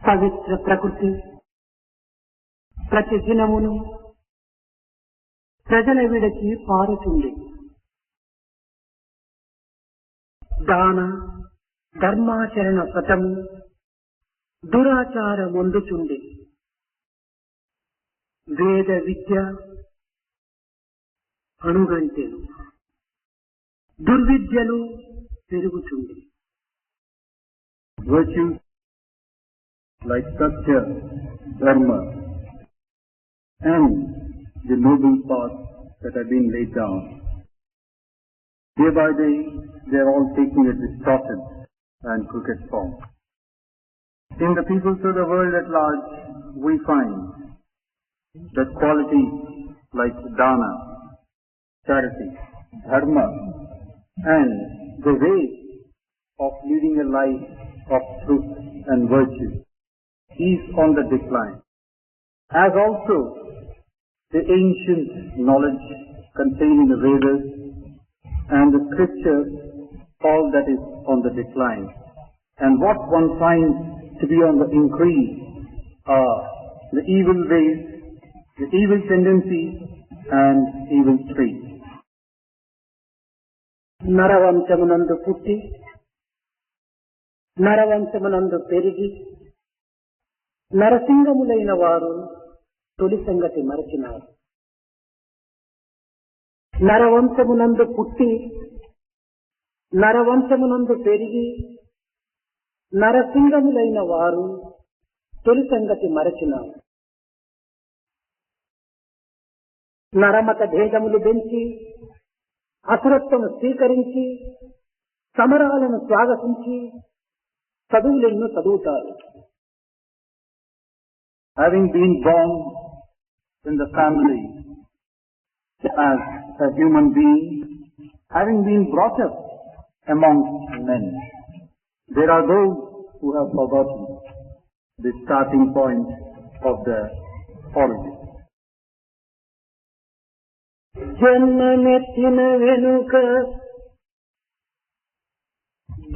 పవిత్ర ప్రకృతి ప్రతి దినమును ప్రజల విడచి పారుతుంది. దాన ధర్మాచరణ పథము దురాచారమొందుచుండి. వేద విద్య అణుగంటెను, దుర్విద్యలు పెరుగుచుండి. Virtues like Satya, Dharma, and the noble paths that have been laid down, day by day they are all taking a distorted and crooked form. In the peoples of the world at large, we find that qualities like dana, charity, dharma, and the way of leading a life of truth and virtue is on the decline, as also the ancient knowledge contained in the Vedas and the scriptures, all that is on the decline. And what one finds to be on the increase are the evil ways, the evil tendencies, and evil traits. నరవంశమునందు పుట్టి నరవంశమునందు పెరిగి నరసింగములైన వారు తొలి సంగతి మరచినారు. నరవంశమునందు పుట్టి నరవంశమునందు పెరిగి నరసింగములైన వారు తొలి సంగతి మరచినారు. నరమత భేదములు పెంచి అసురత్వము స్వీకరించి సమరాలను స్వాగతించి చదువులెన్నో చదువుతారు. Having been born in the family as a human being, having been brought up amongst men, there are those who have forgotten the starting point of their origin. జన్మమెత్తిన వెనుక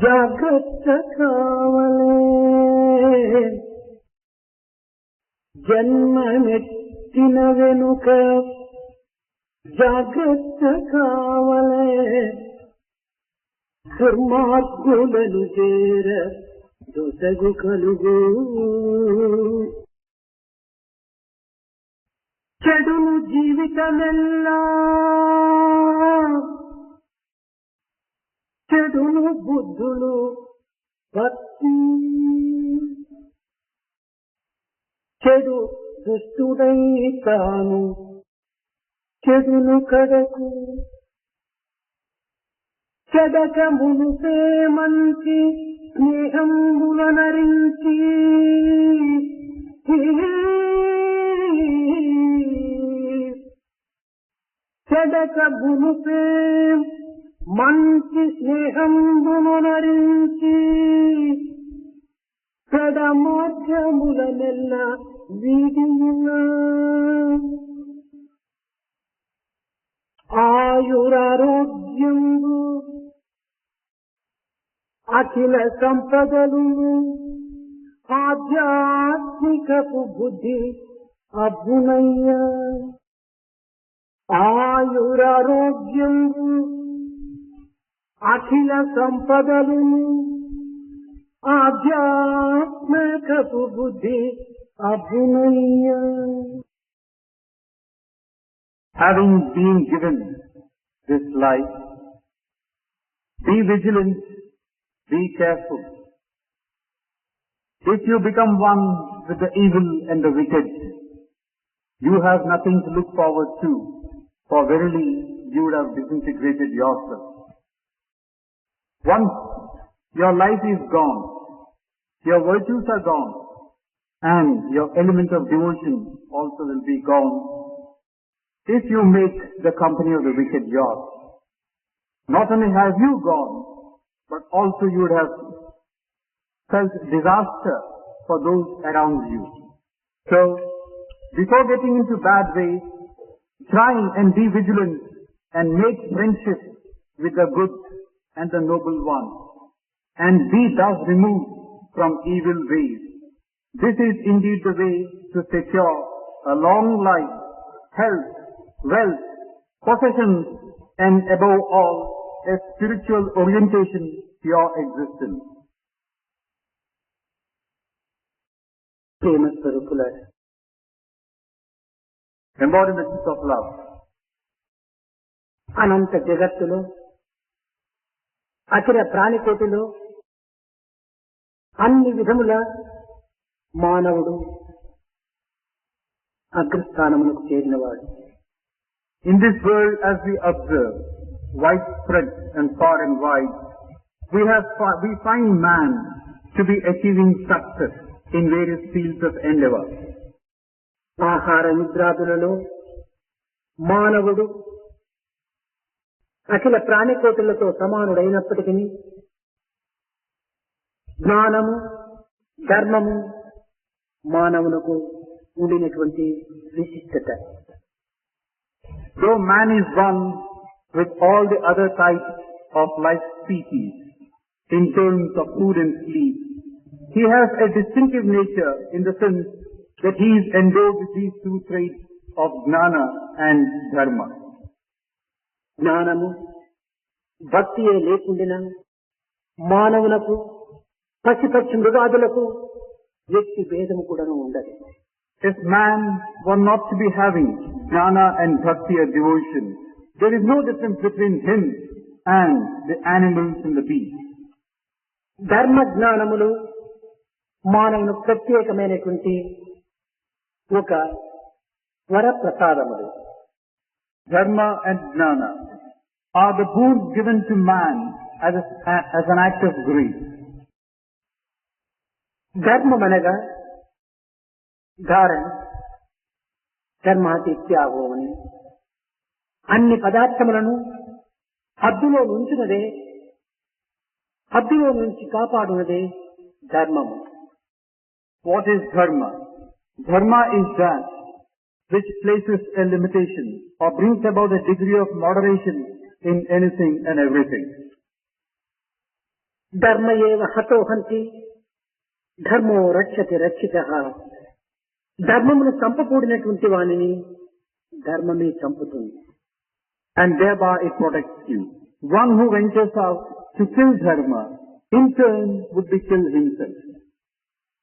జాగ్రత్త కావలే, జన్మమెత్తిన వెనుక జాగ్రత్త కావలే, దుర్మార్గులను చేర దొసగు కలుగు, చెడును జీవితమెల్లా చెడును బుద్ధులు భక్తి, చెడు దుష్టుడై తాను చెడును కడకు, చెడక మునుసే మంచి స్నేహములనరించి, చెడక మునుసే మంచి స్నేహములనరించి, చెడ మార్గములనెల్ల వీడియున్నా, ఆయురారోగ్యము అఖిల సంపదలు, ఆధ్యాత్మికపు బుద్ధి అబ్బునయ్య, ఆయురారోగ్యము అఖిల సంపదలు, ఆధ్యాత్మికపు బుద్ధి అబ్బునయ్య. Having been given this life, be vigilant, be careful. If you become one with the evil and the wicked, you have nothing to look forward to, for verily you would have disintegrated yourself. Once your life is gone, your virtues are gone, and your element of devotion also will be gone. If you make the company of the wicked yours, not only have you gone, but also you would have felt disaster for those around you. So, before getting into bad ways, try and be vigilant and make friendship with the good and the noble one, and be thus removed from evil ways. This is indeed the way to secure a long life, health, wealth, possessions, and above all, a spiritual orientation to your existence. Prema స్వరూపుల Embodiments of love. అనంత జగత్తులో అఖిల ప్రాణికోటిలో అన్ని విధముల మానవుడు అగ్రస్థానమునకు చేరినవాడు. In this world, as we observe, widespread and far and wide, we find man to be achieving success in various fields of endeavor. ఆహార నిద్రాదులలో మానవుడు అఖిల ప్రాణికోటులతో సమానుడైనప్పటికీ జ్ఞానము ధర్మము మానవునకు ఉండినటువంటి విశిష్టత. Though man is one with all the other types of life species in terms of food and sleep, he has a distinctive nature in the sense that he is endowed with these two traits of gnana and dharma. జ్ఞానము భక్తియే లేకుండిన మానవునకు పశుపక్షి మృగాదులకు వ్యక్తి భేదము కూడా ఉండదు. If man were not to be having jnana and bhakti or devotion, there is no difference between him and the animals and the beasts. ధర్మ జ్ఞానములు మానవునికి ప్రత్యేకమైనటువంటి ఒక వరప్రసాదములు. Dharma and jnana are the boons given to man as an act of grace. ధర్మమనగా ధారణ ధర్మాతిత్యాగం అని అన్ని పదార్థములను హద్దులో నుంచున్నదే, హద్దులో నుంచి కాపాడున్నదే ధర్మము. What is dharma? Dharma is that which places a limitation or brings about a degree of moderation in anything and everything. ధర్మ ఏవ హతోహంతి ధర్మో రక్షతి రక్షితః. ధర్మమును చంపకూడినటువంటి వానిని ధర్మమే చంపుతుంది. And thereby it protects you. One who ventures out to kill dharma, in turn would be killed himself.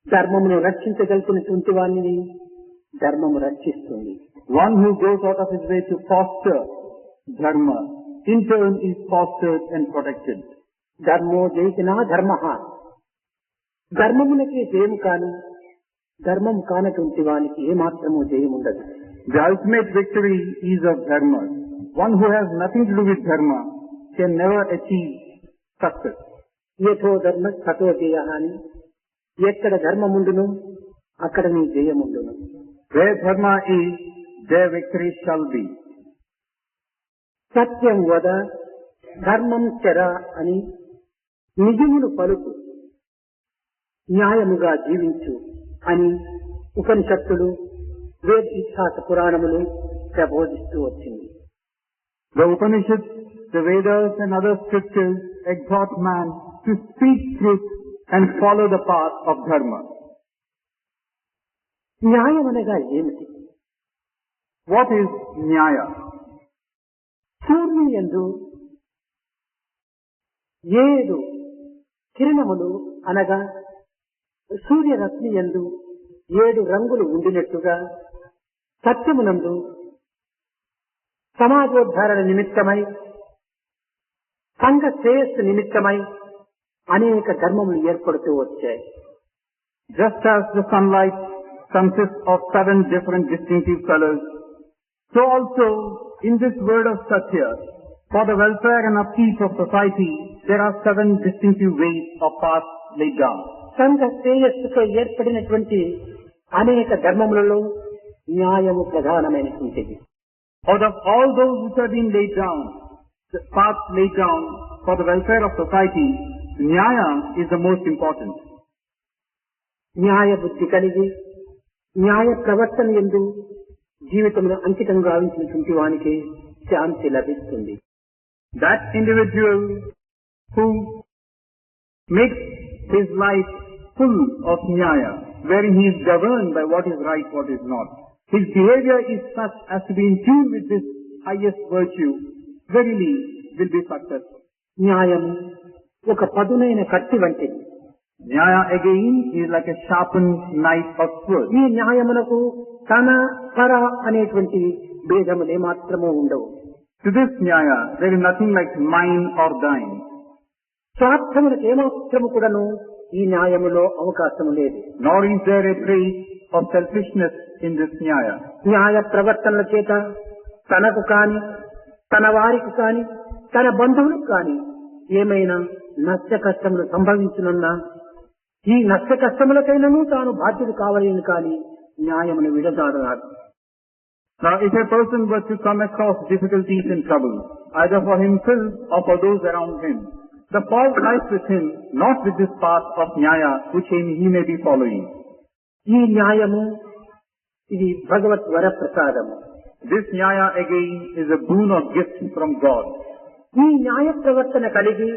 ధర్మమును రక్షించగలిగినటువంటి వానిని ధర్మము రక్షిస్తుంది. One who goes out of his way to foster dharma, in turn is fostered and protected. ధర్మో జయితినా ధర్మః. ధర్మమునకే జయము కాని ధర్మం కానటువంటి వానికి ఏమాత్రము జయముండదు. The ultimate victory is of dharma. One who has nothing to do with dharma can never achieve success. యథో ధర్మ తతో జయ అని, ఎక్కడ ధర్మముండును అక్కడ నీ జయముండును. Where dharma is, there victory shall be. సత్యం వద ధర్మం చర అని నిజమును పలుకు, న్యాయముగా జీవించు అని ఉపనిషత్తులు వేద ఇతిహాస పురాణములు ప్రబోధిస్తూ వచ్చింది. The Upanishads, the Vedas and other scriptures exhort man to speak truth and follow the path of dharma. న్యాయం అనగా ఏమిటి? What is nyaya? సూర్యుని యందు 7 కిరణములు అనగా సూర్యరశ్మి యందు 7 రంగులు ఉండినట్టుగా సత్యమునందు సమాజోద్ధారణ నిమిత్తమై సంఘ శ్రేయస్సు నిమిత్తమై అనేక ధర్మములు ఏర్పడుతూ వచ్చాయి. Just as the sunlight consists of 7 different distinctive colors, so also in this word of Satya, for the welfare and upkeep of society, there are 7 distinctive ways or paths laid down. సంఘ శ్రేయస్సుతో ఏర్పడినటువంటి అనేక ధర్మములలో న్యాయము ప్రధానమైనటువంటిది. Out of all those which have been laid down, the paths laid down for the welfare of society, nyaya is the most important. న్యాయ బుద్ధి కలిగి న్యాయ ప్రవర్తన యందు జీవితంలో అంకితం గావించినటువంటి వానికి శాంతి లభిస్తుంది. That individual who makes his life full of nyaya wherein he is governed by what is right, what is not. His behavior is such as to be in tune with this highest virtue, verily will be successful. న్యాయము ఒక పదునైన కత్తి వంటిది. Nyaya again is like a sharpened knife or sword. ఈ న్యాయమునకు తన పర అనేటువంటి భేదములే మాత్రము ఉండవు. To this Nyaya, there is nothing like mine or thine. స్వార్థములకు ఏమాత్రము కూడాను ఈ న్యాయములో అవకాశము లేదు. Nor is there a trace of selfishness in this Nyaya. న్యాయ ప్రవర్తనల చేత తనకు కాని, తన వారికి కాని, తన బంధువులకు కాని ఏమైనా నష్ట కష్టములు సంభవించునన్నా ఈ నష్ట కష్టములకైనను తాను బాధ్యుడు కావాలని కాని న్యాయమును విడదాడరాదు. Now, if a person were to come across difficulties and troubles, either for himself or for those around him, the fault lies with him, not with this path of Nyaya which he may be following. ఈ న్యాయము ఇది భగవత్ వరప్రసాదము. This Nyaya again is a boon or gift from God. ఈ న్యాయ ప్రవర్తన కలిగి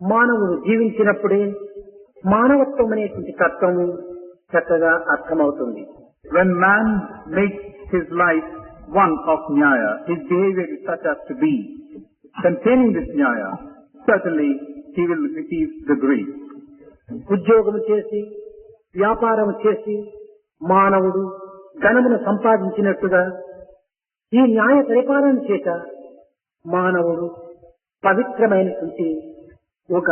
మానవుడు జీవించినప్పుడే మానవత్వం అనేటువంటి తత్వము చక్కగా అర్థమవుతుంది. When man makes his life one of Nyaya, his behavior is such as to be containing this Nyaya, certainly he will receive the grace. ఉద్యోగము చేసి వ్యాపారం చేసి మానవుడు ధనమును సంపాదించినట్టుగా ఈ న్యాయ పరిపాలన చేత మానవుడు పవిత్రమైనటువంటి ఒక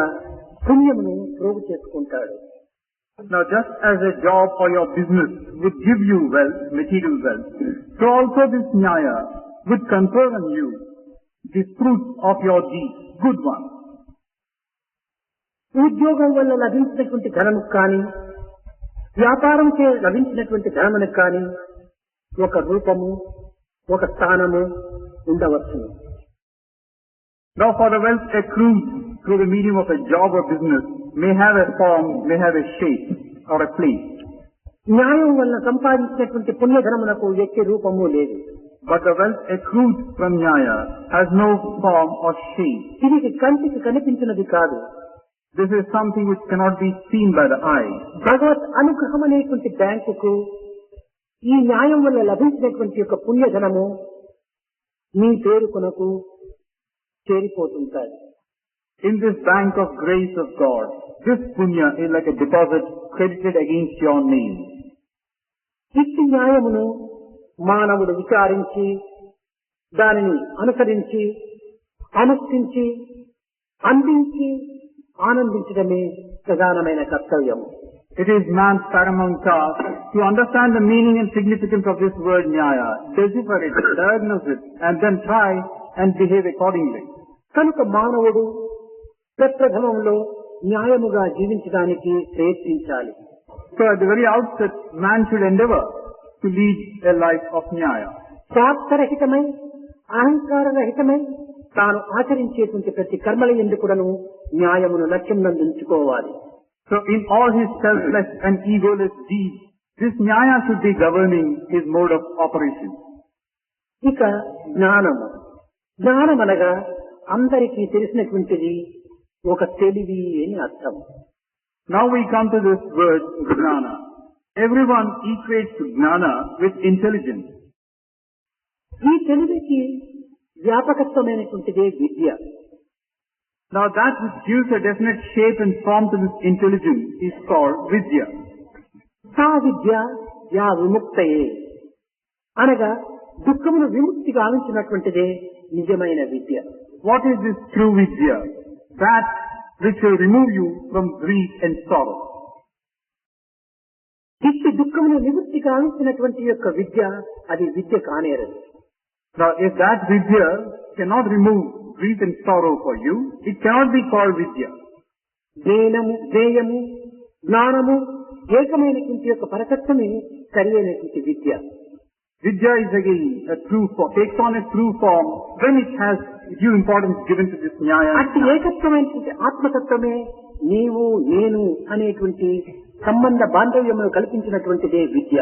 పుణ్యమును ప్రోగు చేసుకుంటాడు. Now, just as a job or your business would give you wealth, material wealth, so also this Nyaya would confer on you the fruits of your deeds, good ones. ఉద్యోగం వల్ల లభించినటువంటి ధనముకు కానీ వ్యాపారం చే లభించినటువంటి ధనమునకు కానీ ఒక రూపము, ఒక స్థానము ఉండవచ్చును. Now, for the wealth accrued through the medium of a job or business may have a form, may have a shape or a place. న్యాయం వల్ల సంపాదించినటువంటి పుణ్యధనమునకు ఎట్టి రూపము లేదు. But the wealth accrued from Nyaya has no form or shape. ఇది కంటికి కనిపించినది కాదు. This is something which cannot be seen by the eye. భగవత్ అనుగ్రహం అనేటువంటి బ్యాంకుకు ఈ న్యాయం వల్ల లభించినటువంటి యొక్క పుణ్యధనము మీ పేరుకునకు చేరిపోతుంటాయి. In this bank of grace of God, this punya is like a deposit credited against your name. ఇట్టి న్యాయమును మానవుడు విచారించి దానిని అనుసరించి అనుష్ఠించి అందించి ఆనందించడమే ప్రధానమైన కర్తవ్యం. It is man's paramount task to understand the meaning and significance of this word Nyaya, decipher it, diagnose it, and then try and behave accordingly. కనుక మానవుడు ప్రప్రథమంలో న్యాయముగా జీవించడానికి ప్రయత్నించాలి. So at the very outset, man should endeavor to lead a life of Nyaya. స్వార్థరహితమై అహంకారరహితమై తాను ఆచరించేటువంటి ప్రతి కర్మల యందు కూడాను న్యాయమును లక్ష్యం నందుంచుకోవాలి. So in all his selfless and egoless deeds, this Nyaya should be governing his mode of operation. ఇక జ్ఞానము. జ్ఞానం అనగా అందరికీ తెలిసినటువంటిది ఒక తెలివి అని అర్థం. Now we come to this word Gnana. Everyone equates Gnana with intelligence. ఈ తెలివికి వ్యాపకత్వమైనటువంటిదే విద్య. Now that which gives a definite shape and form to this intelligence is called Vidya. సా విద్య యా విముక్తయే అనగా దుఃఖమును విముక్తి గావించినటువంటిదే నిజమైన విద్య. What is this true Vidya? That which will remove you from grief and sorrow. ఇట్టి దుఃఖమును నివృత్తి గావించినటువంటి యొక్క విద్య అది విద్య కానేరదు. Now if that Vidya cannot remove grief and sorrow for you, it cannot be called Vidya. జ్ఞేయము జ్ఞానము ఏకమైనటువంటి యొక్క పరతత్వమే సరైనటువంటి విద్య. Vidya is again a true form, takes on a true form when it has due importance given to this Nyaya. అట్టి ఏకత్వమైనటువంటి ఆత్మతత్వమే నీవు నేను అనేటువంటి సంబంధ బాంధవ్యమును కల్పించినటువంటిదే విద్య.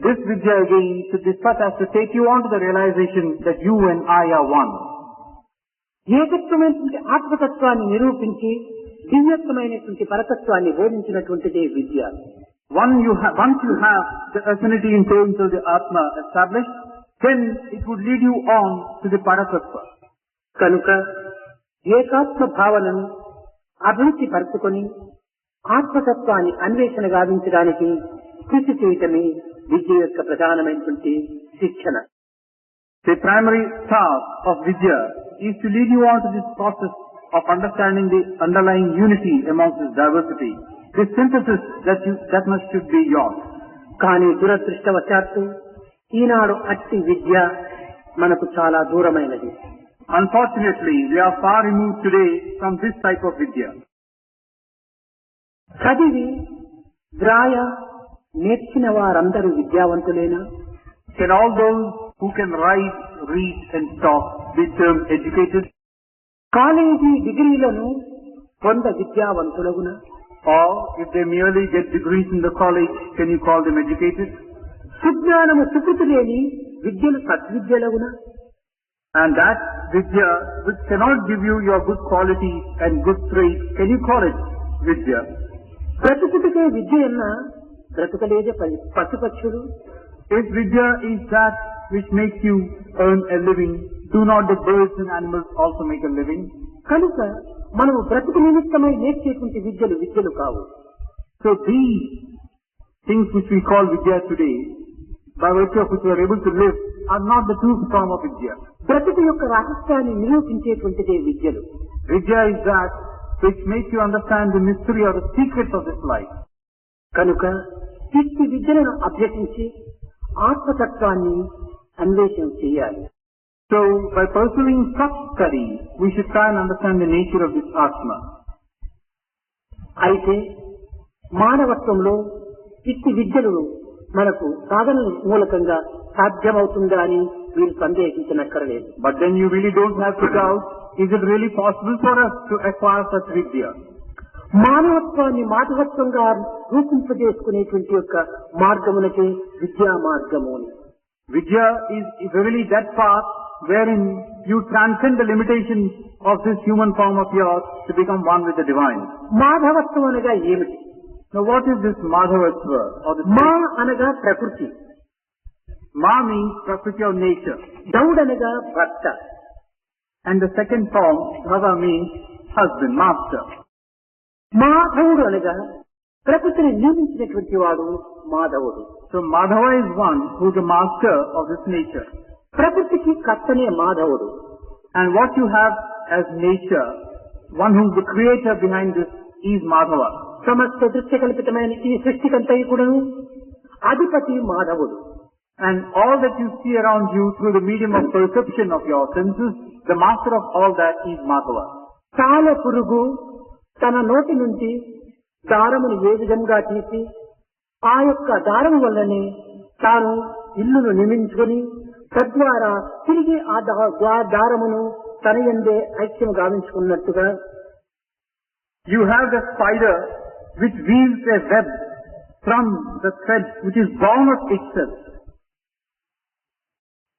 This Vidya again should be such as to take you on to the realization that you and I are one. ఏకత్వమైనటువంటి ఆత్మతత్వాన్ని నిరూపించి దివ్యత్వమైనటువంటి పరతత్వాన్ని బోధించినటువంటిదే విద్య. Once you have the affinity in terms of the Atma established, then it would lead you on to the Paratattva. కనుక ఏకాత్మ భావనను అభివృద్ధి పరుచుకొని ఆత్మతత్వాన్ని అన్వేషణ గావించడానికి కృషి చేయటమే విద్య యొక్క ప్రధానమైనటువంటి శిక్షణ. The primary task of Vidya is to lead you on to this process of understanding the underlying unity amongst this diversity. This synthesis that must should be yours. కానీ దురదృష్టవశాత్తు ఈనాడు అట్టి విద్య మనకు చాలా దూరమైనది. Unfortunately, we are far removed today from this type of Vidya. చదివి వ్రాయ నేర్చిన వారందరూ విద్యావంతులేనా? Can all those who can write, read and talk be termed educated? College డిగ్రీలను పొంద విద్యావంతులగునా? Or if they merely get degrees in the college, can you call them educated? సుజ్ఞానము Sukriti లేని విద్యలు సద్విద్యలగునా? And that Vidya which cannot give you your good qualities and good traits, can you call it Vidya? బ్రతుకుటికే విద్య అన్న బ్రతుకలేదే పశుపక్షులు. If Vidya is that which makes you earn a living, do not the birds and animals also make a living? కనుక మనము బ్రతుకు నిమిత్తమై నేర్చేటువంటి విద్యలు కావు. So these things which we call Vidya today, by virtue of which we are able to live, are not the true form of Vidya. బ్రతుకు యొక్క రహస్యాన్ని నిరూపించేటువంటిదే విద్యలు. Vidya is that which makes you understand the mystery or the secrets of this life. కనుక ఇట్టి విద్యలను అభ్యసించి ఆత్మతత్వాన్ని అన్వేషణ చేయాలి. So by pursuing such study, we should try and understand the nature of this Atma. అయితే మానవత్వంలో ఇట్టి విద్యలు మనకు సాధన మూలకంగా సాధ్యమవుతుందా అని మీరు సందేహించనక్కర్లేదు. But then you really don't have to doubt, is it really possible for us to acquire such Vidya? మానవత్వాన్ని మాధవత్వంగా రూపింపజేసుకునేటువంటి యొక్క మార్గమునకే విద్యా మార్గము అని. Vidya is verily that path wherein you transcend the limitations of this human form of yours to become one with the divine. మాధవత్వం అనగా ఏమిటి? Now what is this Madhavatva? Or this మా అనగా ప్రకృతి, Ma means Prakriti or nature. దౌడ్ అనగా భర్త, And the second form, Bhava means husband, master. మాధవుడు అనగా ప్రకృతిని నియమించినటువంటి వాడు మాధవుడు. So Madhava is one who is the master of this nature. ప్రకృతికి కర్తనే మాధవుడు. And what you have as nature, one who is the creator behind this is Madhava. సమస్త దృశ్య కల్పితమైన ఈ సృష్టికంతయు కూడాను అధిపతి మాధవుడు. And all that you see around you through the medium of perception of your senses, the master of all that is Madhava. చాలా పురుగు తన నోటి నుంచి దారమును ఏ విధంగా తీసి ఆ యొక్క దారము వల్లనే తాను ఇల్లును నిర్మించుకొని తద్వారా తిరిగి ఆ దారమును తన యందే ఐక్యము గావించుకున్నట్టుగా You have the spider which weaves a web from the thread which is born of itself.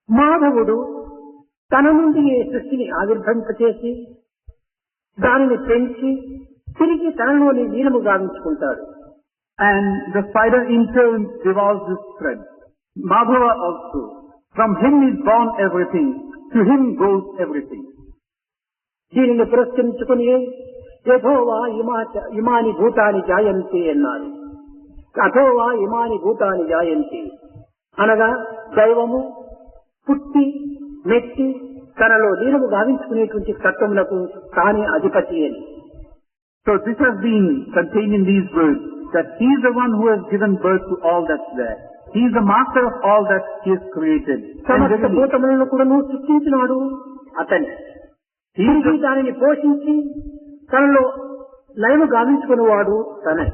మాధవుడు తన నుండి ఈ సృష్టిని ఆవిర్భవింపచేసి దానిని పెంచి తిరిగి తనలోని లీనము గావించుకుంటాడు. And the spider in turn devours this thread. Madhava also. From him is born everything. To him goes everything. దీనిని పురస్కరించుకుని యథోవా ఇమాని భూతాని జాయంతి అన్నారు. అథోవా ఇమాని భూతాని జాయంతి అనగా దైవము పుట్టి మెట్టి తనలో లీనము గావించుకునేటువంటి తత్వములకు తానే అధిపతి అని. So this has been contained in these words, that he is the one who has given birth to all that's there. He is the master of all that he has created. సమస్త భూతములను కూడా సృష్టించినాడు అతని. తిరిగి దానిని పోషించి తనలో లయము గావించుకునేవాడు తనే.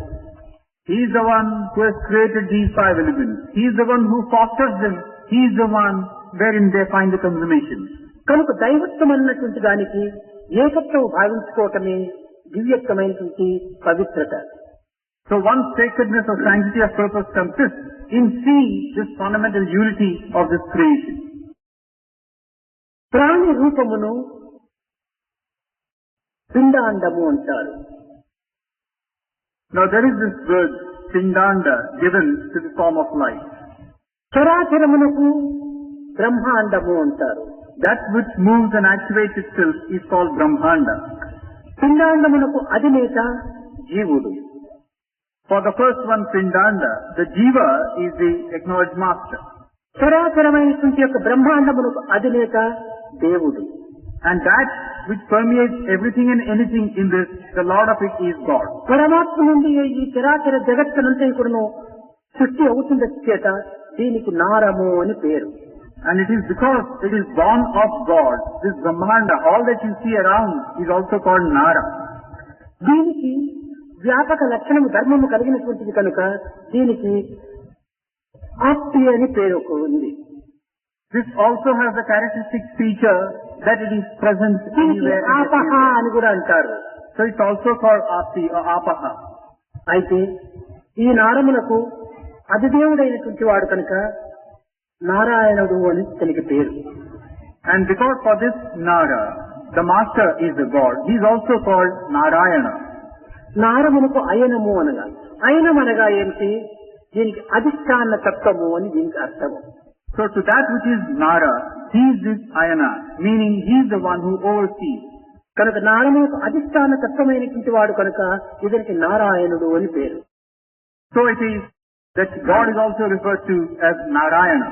He is the one who has created these five elements. He is the one who fosters them. He is the one wherein they find the consummation. కనుక దైవత్వం అన్నటువంటి దానికి ఏకత్వం భావించుకోవటమే దివ్యత్వమైనటువంటి పవిత్రత. So one's sacredness or sanctity of purpose consists in seeing this fundamental unity of this creation. ప్రాణి రూపమును పిండాండము అంటారు. Now there is this word pindanda given to the form of life. చరాచరమునకు బ్రహ్మాండము అంటారు. That which moves and actuates itself is called Brahmanda. పిండాండమునకు అధినేత జీవుడు. For the first one, Pindanda, the Jiva is the acknowledged master. చరాచరమైనటువంటి యొక్క బ్రహ్మాండమునకు అధినేత దేవుడు. And that which permeates everything and anything in this, the Lord of it is God. పరమాత్మ నుండి ఈ చరాచర జగత్తునంతా కూడాను సృష్టి అవుతున్న చేత దీనికి నారము అని పేరు. And it is because it is born of God, this Brahmanda, all that you see around is also called Nara. దీనికి వ్యాపక లక్షణము ధర్మము కలిగినటువంటిది కనుక దీనికి ఆప్తి అని పేరు ఉంది. This also has a characteristic feature that it is present దీనికి anywhere. ఆపహ అని కూడా అంటారు. So it's also called Apti or Apaha. అయితే ఈ నారమునకు అధిదేవుడైనటువంటి వాడు కనుక నారాయణుడు అని తనకి పేరు. And because for this Nara, the master is the God, he is also called Narayana. నారమునకు అయనము అనగా, అయనం అనగా ఏమిటి? దీనికి అధిష్టాన తత్వము అని దీనికి అర్థము. So to that which is Nara, he is this Ayana, meaning he is the one who oversees. కనుక నారమునకు అధిష్టాన తత్వమైనటువంటి వాడు కనుక ఇతనికి నారాయణుడు అని పేరు. So it is that God is also referred to as Narayana.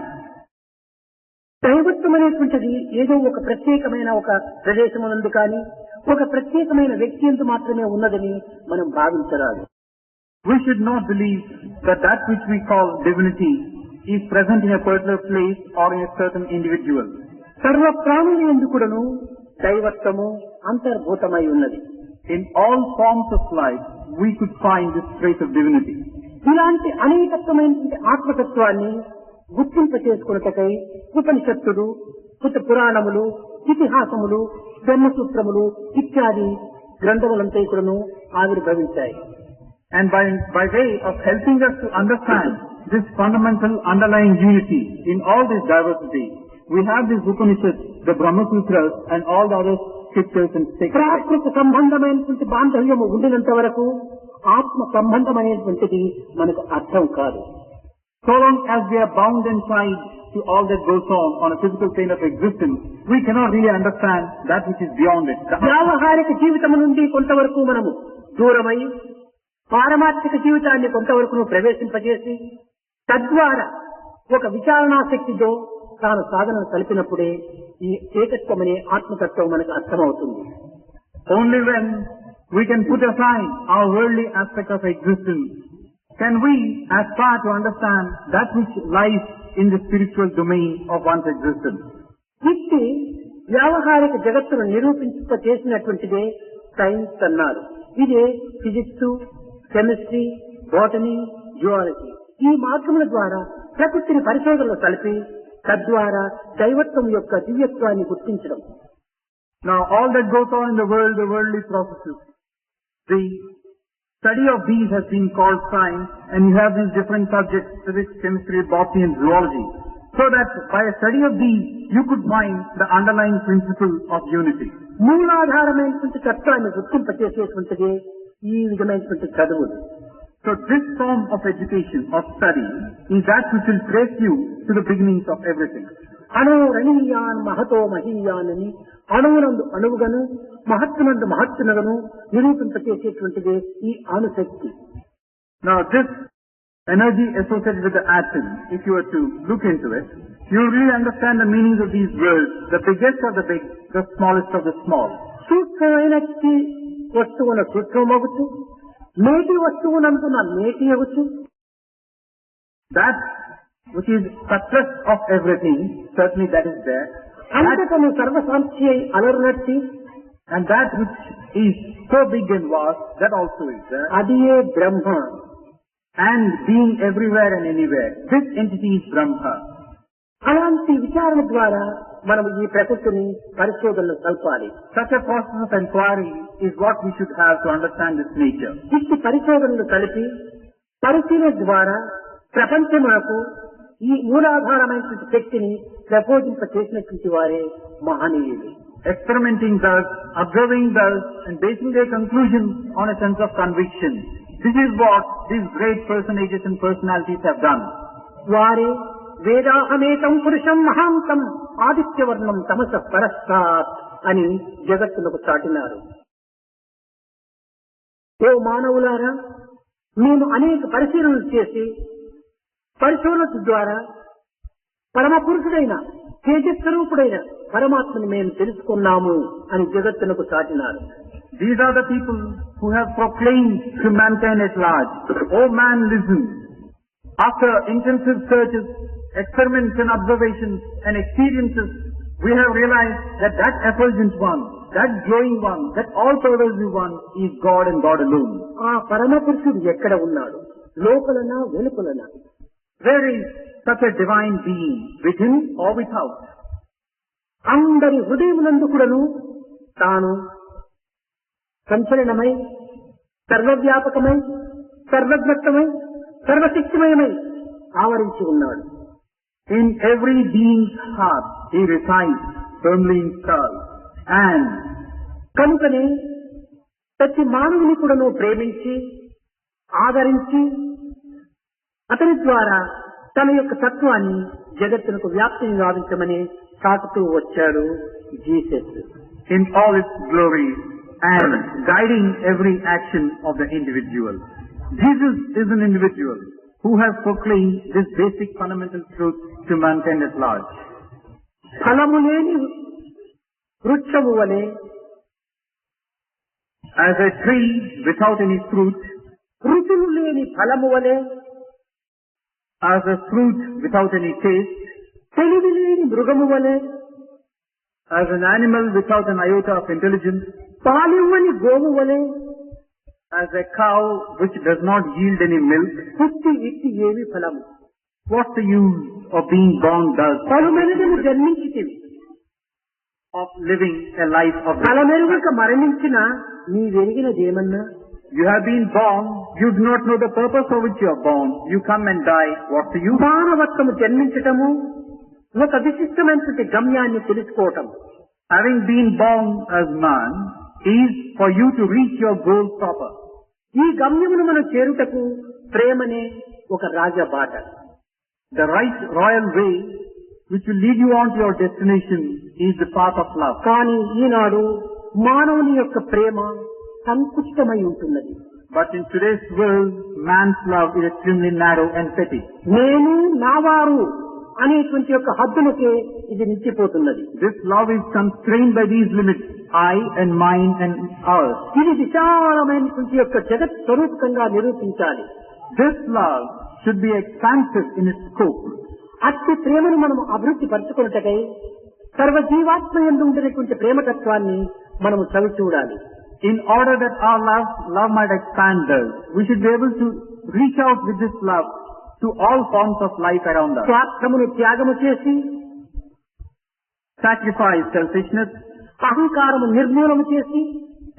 దైవత్వం అనేటువంటిది ఏదో ఒక ప్రత్యేకమైన ఒక ప్రదేశమునందు కానీ ఒక ప్రత్యేకమైన వ్యక్తి ఎందు మాత్రమే ఉన్నదని మనం భావించరాదు. We should not believe that that which we call divinity is present in a particular place or in a certain individual. సర్వ ప్రాణుల యందు కూడాను దైవత్వము అంతర్భూతమై ఉన్నది. In all forms of life, we could find this trace of divinity. ఇలాంటి అనేకత్వమైనటువంటి ఆత్మతత్వాన్ని గుర్తింప చేసుకున్నటకై ఉపనిషత్తులు, పురాణములు, ఇతిహాసములు, బ్రహ్మసూత్రములు ఇత్యాది గ్రంథములంతా కూడాను ఆవిర్భవించాయి. And by way of helping us to understand this fundamental underlying unity in all this diversity, we have these Upanishads, the Brahma Sutras and all the other scriptures and sacred. ప్రాకృత సంబంధమైనటువంటి బాంధవ్యము ఉండినంత వరకు ఆత్మ సంబంధం అనేటువంటిది మనకు అర్థం కాదు. So long as we are bound and tied to all that goes on a physical plane of existence, we cannot really understand that which is beyond it. వ్యావహారిక జీవితం నుండి కొంతవరకు మనము దూరమై పారమార్థిక జీవితాన్ని కొంతవరకు ప్రవేశింపజేసి తద్వారా ఒక విచారణాశక్తితో తాను సాధనను కలిపినప్పుడే ఈ ఏకత్వం అనే ఆత్మతత్వం మనకు అర్థమవుతుంది. Only when we can put aside our worldly aspect of existence can we aspire to understand that which lies in the spiritual domain of one's existence. ఇట్టి వ్యావహారిక జగత్తును నిరూపించ చేసినటువంటిదే సైన్స్ అన్నారు. ఇదే ఫిజిక్స్, కెమిస్ట్రీ, బోటనీ, జువాలజీ ఈ మార్గముల ద్వారా ప్రకృతిని పరిశోధనలు కలిపి తద్వారా దైవత్వం యొక్క దివ్యత్వాన్ని గుర్తించడం. Now all that goes on in the world, the worldly processes, the study of these has been called science, and you have these different subjects, physics, chemistry, botany and zoology, so that by a study of these you could find the underlying principle of unity. మూలాధారమైనటువంటి తత్వాన్ని గుర్తింపచేసేటువంటిదే ఈ విధమైనటువంటి చదువులు. So this form of education, of study, is that which will trace you to the beginnings of everything. అణోరణీయాన్ Mahato మహీయాన్ అని అణువునందు అణువుగను మహత్తునందు మహత్తునగను నిరూపింపచేసేటువంటిదే ఈ అణుశక్తి. Now this energy associated with the atom, if you were to look into it, you will really understand the meanings of these words. The biggest of the big, the smallest of the small. సూక్ష్మమైన వస్తువున సూక్ష్మమగుతూ నేటి వస్తువునందున నేటి అగుతూ that which is subtlest of everything, certainly that is there. అంతటను సర్వసాక్షి అయి అలరునట్టి And that which is so big and vast, that also is there. అదియే బ్రహ్మ. And being everywhere and anywhere, this entity is Brahma. అలాంటి విచారణ ద్వారా మనం ఈ ప్రకృతిని పరిశోధనలు కల్పాలి. Such a process of inquiry is what we should have to understand this nature. ఇట్టి పరిశోధనలు కలిపి పరిశీలన ద్వారా ప్రపంచమునకు ఈ మూలాధారమైనటువంటి శక్తిని ప్రబోధింప చేసినటువంటి వారే మహనీయులు. Experimenting thus, observing thus, and basing their conclusions on a sense of conviction, This is what these great personages and personalities have done. వారే వేదాహమేతం పురుషం మహాంతం ఆదిత్యవర్ణం తమస పరస్తాత్ అని జగత్తులకు చాటినారు. ఓ మానవులారా, మేము అనేక పరిశీలనలు చేసి పరిశోధన ద్వారా పరమ పురుషుడైన తేజస్వరూపుడైన పరమాత్మని మేము తెలుసుకున్నాము అని జగత్తునకు చాటినారు. These are the people who have proclaimed to mankind at large, "O man, listen. After intensive searches, experiments and observations and experiences, we have realized that that effulgent one, that glowing one, that all-pervasive one is God and God alone." ఆ పరమ పురుషుడు ఎక్కడ ఉన్నాడు? లోపలనా వెలుపలనా? There is such a divine being, within or without. అందరి హృదయమునందు కూడాను తాను సంచలనమై, సర్వవ్యాపకమై, సర్వజ్ఞమై, సర్వశక్తిమయమై ఆవరించి ఉన్నాడు. In every being's heart, he resides firmly installed. And కనుకనే ప్రతి మానవుని కూడాను ప్రేమించి, ఆదరించి, అతని ద్వారా తన యొక్క తత్వాన్ని జగత్తునకు వ్యాప్తిని గావించమని సాగుతూ వచ్చాడు Jesus. in all its glory and guiding every action of the individual. Jesus is an individual who has proclaimed this basic fundamental truth to mankind at large. ఫలము లేని వృక్షము వలె, As a tree without any fruit, రుచులు లేని ఫలము వలె, as a fruit without any taste, తెలివి లేని మృగము వలె, as an animal without an iota of intelligence, పాలివ్వని గోవు వలె, as a cow which does not yield any milk. పుట్టి ఇట్టి ఏమి ఫలము? What's the use of being born thus, ఫలమెరుగని జన్మించితివి, of living a life of ఫలమెరుగక మరణించిన నీవెరిగినదేమన్నా? You have been born, you do not know the purpose for which you are born. You come and die, what's the use? మానవత్వము జన్మించటము ఒక విశిష్టమైనటువంటి గమ్యాన్ని తెలుసుకోవటం. Having been born as man is for you to reach your goal proper. ఈ గమ్యమును మనం చేరుటకు ప్రేమనే ఒక రాజబాట. The right royal way which will lead you on to your destination is the path of love. కానీ ఈనాడు మానవుని యొక్క ప్రేమ సంకుచితమై ఉంటున్నది. But in today's world, man's love is extremely narrow and petty. నేను నావారు అనేటువంటి యొక్క హద్దులకే ఇది నిలిచిపోతున్నది. This love is constrained by these limits, I and mine and ours. ఇది విశాలమైనటువంటి యొక్క జగత్ స్వరూపకంగా నిరూపించాలి. This love should be expansive in its scope. అట్టి ప్రేమను మనం అభివృద్ధి పరచుకున్నటకై సర్వజీవాత్మ యందు ఉండేటువంటి ప్రేమతత్వాన్ని మనము చవి చూడాలి. In order that our love might expand us, we should be able to reach out with this love to all forms of life around us. స్వార్థమును త్యాగము చేసి, Sacrifice selfishness, అహంకారము నిర్మూలము చేసి,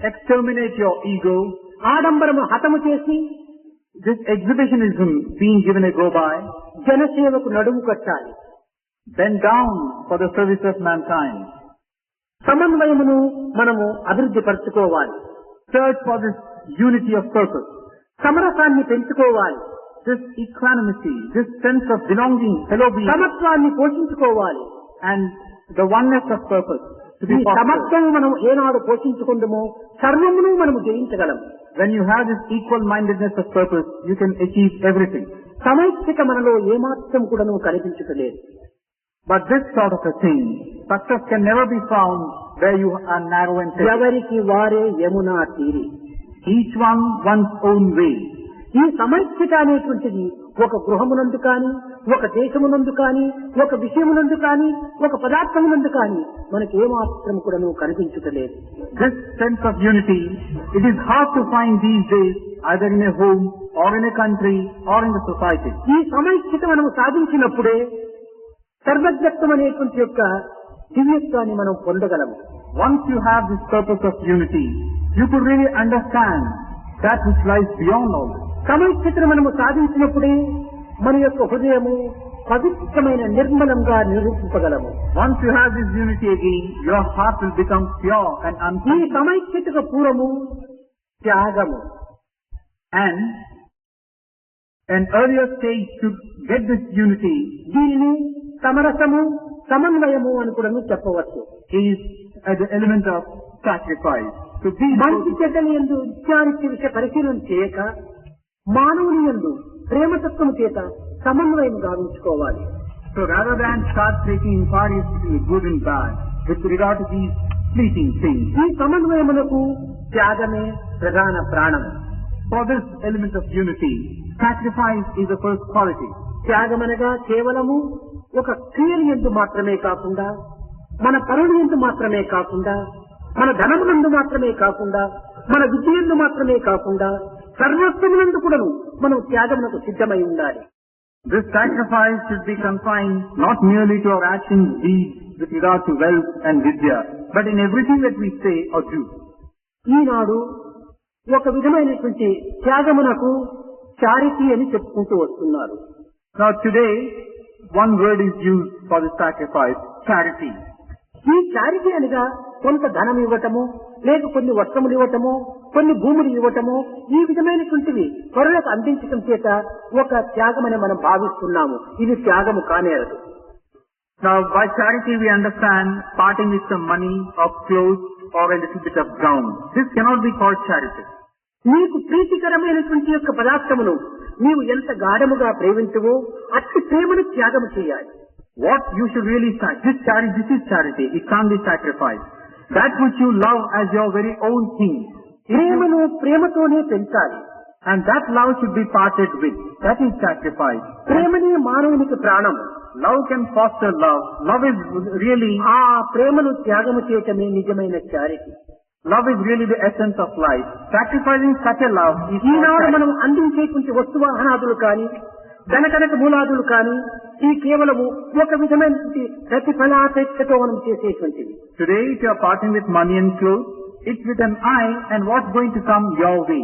exterminate your ego, ఆడంబరము హతము చేసి, this exhibitionism being given a go by, జనసేవకు నడుము కట్టాలి. bend down for the service of mankind. సమన్వయమును మనము అభివృద్ధి పరచుకోవాలి. Search for this unity of purpose, సమరసాన్ని పెంచుకోవాలి. this equanimity, this sense of belonging, fellow being, సమత్వాన్ని పోషించుకోవాలి. and the oneness of purpose to ఈ be fostered. సమత్వము మనం ఏనాడు పోషించుకుందామో సర్వమును మనము జయించగలం. When you have this equal-mindedness of purpose, you can achieve everything. సమైక్యత మనలో ఏమాత్రం కూడా కనిపించట్లేదు. But this sort of a thing, success can never be found where you are narrow and petty. ఎవరికి వారే యమునా తీరి. Each one one's own way. ఈ సమైక్యత అనేటువంటిది ఒక గృహమునందు కాని, ఒక దేశమునందు కాని, ఒక విషయమునందు కాని, ఒక పదార్థమునందు కాని మనకి ఏమాత్రం కూడా కనిపించట్లేదు. This sense of unity, it is hard to find these days either in a home or in a country or in the society. ఈ సమైక్యత మనం సాధించినప్పుడే సర్వజ్ఞత్వం అనేటువంటి యొక్క దివ్యత్వాన్ని మనం పొందగలము. Once you have this purpose of unity, you could really understand that which lies beyond all this. సమైక్యతను మనము సాధించినప్పుడే మన యొక్క హృదయము పవిత్రమైన నిర్మలంగా నిరూపించగలము. Once you have this unity again, your heart will become pure and ఈ unfading. సమైక్యతకు పూర్వము త్యాగము, And an earlier stage to get this unity దీనిని సమరసము సమన్వయము అని కూడా చెప్పవచ్చు. is the element of sacrifice. So these మంచి చెడ్డలు యందు విచారించి విషయ పరిశీలన చేయక మానవుని యందు ప్రేమతత్వము చేత సమన్వయం గావించుకోవాలి. So rather than start taking inquiries between good and bad with regard to these fleeting things, ఈ సమన్వయమునకు త్యాగమే ప్రధాన ప్రాణం. for this element of unity, sacrifice is the first quality. త్యాగమనగా కేవలము ఒక క్రియల యందు మాత్రమే కాకుండా, మన పనుల యందు మాత్రమే కాకుండా, మన ధనమునందు మాత్రమే కాకుండా, మన విద్యందు మాత్రమే కాకుండా, సర్వస్వమునందు కూడాను మనం త్యాగమునకు సిద్ధమై ఉండాలి. This sacrifice should be confined not merely to our actions, deeds with regard to wealth and vidya, but in everything that we say or do. ఈనాడు ఒక విధమైనటువంటి త్యాగమునకు చారిటీ అని చెప్పుకుంటూ వస్తున్నారు. Now today, one word is used for the sacrifice, charity. ఈ charity అనగా కొంత ధనం ఇవ్వటము, లేక కొన్ని వస్త్రములు ఇవ్వటము, కొన్ని భూములు ఇవ్వటము, ఈ విధమైనటువంటివి పరులకు అందించడం చేత ఒక త్యాగమని మనం భావిస్తున్నాము. ఇది త్యాగము కానేరదు. Now by charity we understand parting with some money or clothes or a little bit of ground. This cannot be called charity. నీకు ప్రీతికరమైనటువంటి యొక్క పదార్థమును నీవు ఎంత గాఢముగా ప్రేమించువో అట్టి ప్రేమను త్యాగము చేయాలి. What you should really say, this is charity, it can't be sacrifice. That which you love as your very own thing. ప్రేమను ప్రేమతోనే పెంచాలి. And that love should be parted with. That is sacrifice. ప్రేమనే మానవునికి ప్రాణం. Love can foster love. Love is really, ఆ ప్రేమను త్యాగము చేయటమే నిజమైన charity. love is really the essence of life. Sacrificing such a love is ఈనాడు మనం అందించేటువంటి వస్తువాహనాదులు కానీ, ధనకనక మూలాదులు కానీ, ఈ కేవలము ఒక విధమైనటువంటి ప్రతిఫలాపేక్షతో మనం చేసేటువంటివి. Today if you are parting with money and clothes, it's with an eye and what's going to come your way.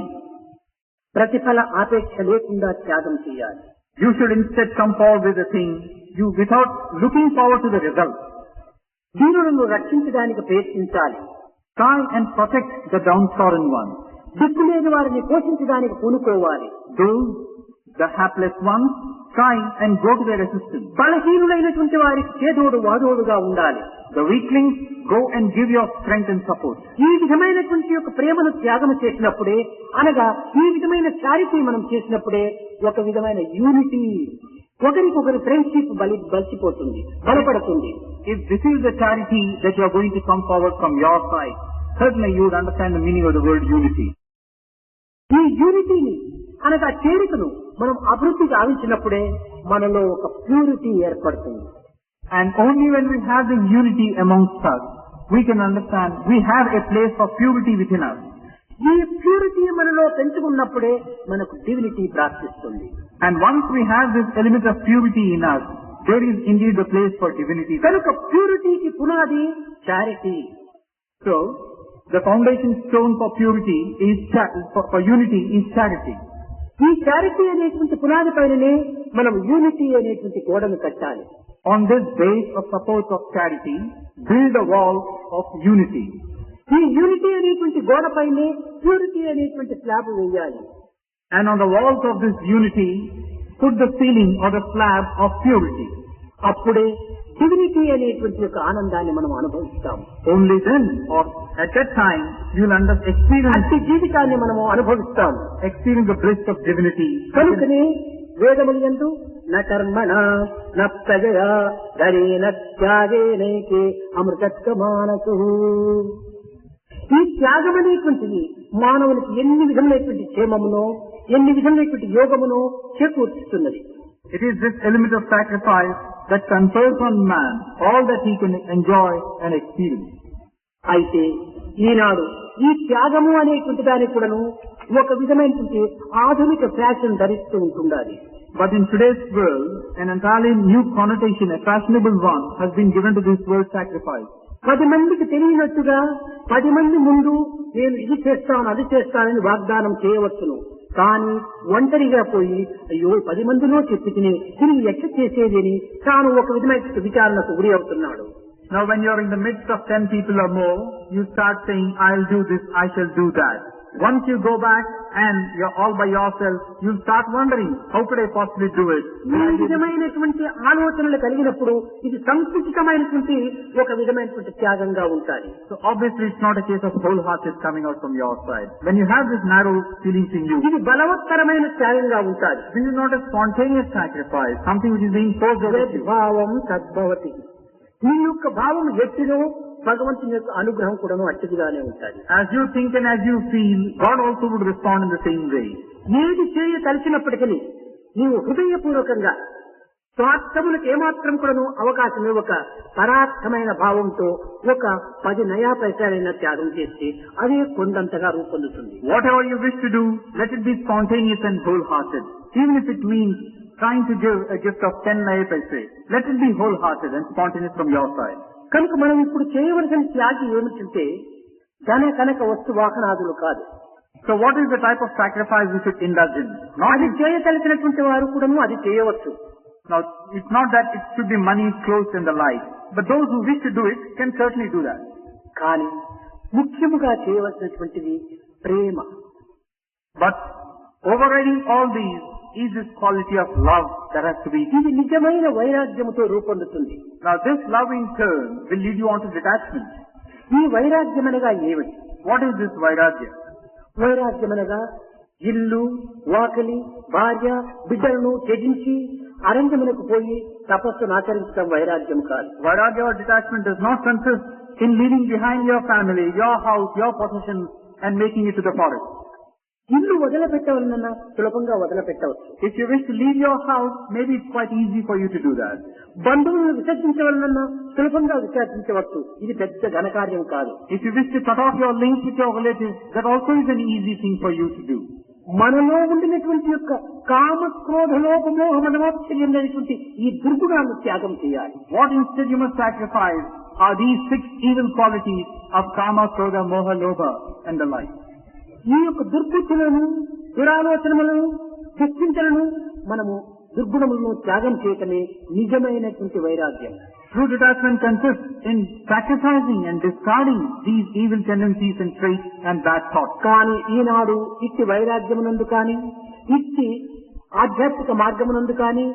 ప్రతిఫల ఆపేక్ష లేకుండా త్యాగం చేయాలి. You should instead come forward with a thing, without looking forward to the result. దీనులను రక్షించడానికి ప్రయత్నించాలి. Try and protect the downtrodden one. దిక్కులేని వారిని పోషించడానికి పూనుకోవాలి. Those, the hapless ones, try and go to their assistance. బలహీనులైనటువంటి వారికి చేదోడు వాదోడుగా ఉండాలి. The weaklings, go and give your strength and support. ఈ విధమైనటువంటి యొక్క ప్రేమను త్యాగం చేసినప్పుడే, అనగా ఈ విధమైన చారిటీ మనం చేసినప్పుడే ఒక విధమైన యూనిటీ, ఒకరికొకరి ఫ్రెండ్షిప్ బలిసిపోతుంది, బలపడుతుంది. If this is the charity that you are going to come forward from your side, certainly you would understand the meaning of the word unity. ఈ యూనిటీని అనగా చేరికను మనం అభివృద్ధి గావించినప్పుడే మనలో ఒక ప్యూరిటీ ఏర్పడుతుంది. And only when we have the unity amongst us, we can understand we have a place for purity within us. ఈ purity మనలో పెంచుకున్నప్పుడే మనకు డివినిటీ ప్రాప్తిస్తుంది. And once we have this element of purity in us, there is indeed the place for divinity. కనుక ప్యూరిటీకి పునాది charity. So, the foundation stone for purity is for unity is charity. ఈ charity అనేటువంటి పునాది పైననే మనం unity అనేటువంటి గోడను కట్టాలి. On this base of support of charity, build a wall of unity. ఈ యూనిటీ అనేటువంటి గోడ పైనే ప్యూరిటీ అనేటువంటి స్లాబ్ వేయాలి. And on the walls of this unity, put the ceiling or the slab of purity. అప్పుడే డివినిటీ అనేటువంటి యొక్క ఆనందాన్ని మనం అనుభవిస్తాం. Only then, or at that time, you'll experience అట్టి జీవితాన్ని మనము అనుభవిస్తాం. the bliss of divinity. కనుకనే వేదములందు న కర్మణ న ప్రజయా ధరేన త్యాగేనైకే అమృతత్వమానసు. ఈ త్యాగం అనేటువంటిది మానవునికి ఎన్ని విధములైనటువంటి క్షేమమునో, ఎన్ని విధములైనటువంటి యోగమునో చేకూర్చుతున్నది. It is this element of sacrifice that confers on man all that he can enjoy and experience. అయితే ఈనాడు ఈ త్యాగము అనేటువంటి దానికి కూడాను ఒక విధమైనటువంటి ఆధునిక ఫ్యాషన్ ధరిస్తూ ఉంటుండాలి. But in today's world, an entirely new connotation, a fashionable one, has been given to this word sacrifice. 10 మందికి తెలియనట్టుగా 10 మంది ముందు నేను ఇది చేస్తాను అది చేస్తానని వాగ్దానం చేయవచ్చును. కానీ ఒంటరిగా పోయి అయ్యో 10 మందిలో చెప్పి తిరిగి ఎట్లా చేసేది అని తాను ఒక విధమైన విచారణకు గురి అవుతున్నాడు. Now when you are in the midst of 10 people or more, you start saying, I'll do this, I shall do that. Once you go back and you're all by yourself, you'll start wondering, how could I possibly do it? ఈ విధమైనటువంటి ఆలోచనలు కలిగినప్పుడు ఇది సంకుచితమైనటువంటి ఒక విధమైనటువంటి త్యాగంగా ఉంటాయి. So obviously it's not a case of wholehearted coming out from your side. When you have this narrow feelings in you, ఇది బలవత్తరమైన త్యాగంగా ఉంటాయి. this is not a spontaneous sacrifice, something which is being forced over you. భావం తద్భవతి. నీ యొక్క భావం ఎట్టిదో భగవంతుని యొక్క అనుగ్రహం కూడాను అట్టిదిగానే ఉంటుంది. As you think and as you feel, God also would respond in the same way. ఏది చేయ తలచినప్పటికీ నీవు హృదయపూర్వకంగా స్వార్థములకు ఏమాత్రం కూడాను అవకాశం ఇవ్వక పరార్థమైన భావంతో ఒక 10 నయా పైసలైన త్యాగం చేస్తే అదే కొండంతగా రూపొందుతుంది. Whatever you wish to do, let it be spontaneous and wholehearted. Even if it means trying to give a gift of 10 naya paise, let it be wholehearted and spontaneous from your side. కనుక మనం ఇప్పుడు చేయవలసిన త్యాగం ఏమిటంటే ధన కనక వస్తు వాహనాదులు కాదు. So what is the type of sacrifice we should indulge in? అది చేయగలిగినటువంటి వారు కూడాను అది చేయవచ్చు. Now, it's not that it should be money, clothes and the like, but those who wish to do it can certainly do that. కానీ ముఖ్యముగా చేయవలసినటువంటిది ప్రేమ. But overriding all these is this quality of love that has to be. ఇది నిజమైన వైరాగ్యముతో రూపొందుతుంది. Now this love in turn will lead you on to detachment. ఈ వైరాగ్యమనగా ఏమిటి? What is this vairagya? వైరాగ్యమనగా ఇల్లు, వాకిలి, భార్య, బిడ్డలను త్యజించి అరణ్యమునకు పోయి తపస్సును ఆచరించడం వైరాగ్యం కాదు. Vairagya or detachment does not consist in leaving behind your family, your house, your possessions and making it to the forest. ఇల్లు వదిలిపెట్టవలన సులభంగా వదిలిపెట్టవచ్చు. If you wish to leave your house, maybe it's quite easy for you to do that. బంధువులను విసర్జించవలన సులభంగా విసర్జించవచ్చు. ఇది పెద్ద ఘనకార్యం కాదు. If you wish to cut off your links with your relatives, that also is an easy thing for you to do. మనలో ఉండినటువంటి యొక్క కామ క్రోధ లోభ మోహ మదమాశ్చర్యం అనేటువంటి ఈ దుర్గుణాలను త్యాగం చేయాలి. What instead you must sacrifice are these 6 evil qualities of kama, krodha, moha, lobha and the like. ఈ యొక్క దుర్బుద్ధులను, దురాలోచనలను, దుశ్చింతలను మనము దుర్గుణములను త్యాగం చేయటమే నిజమైనటువంటి వైరాగ్యం. True detachment consists in sacrificing and discarding these evil tendencies and traits and bad thoughts. కానీ ఈనాడు ఇట్టి వైరాగ్యమునందు కానీ ఇట్టి ఆధ్యాత్మిక మార్గమునందు కానీ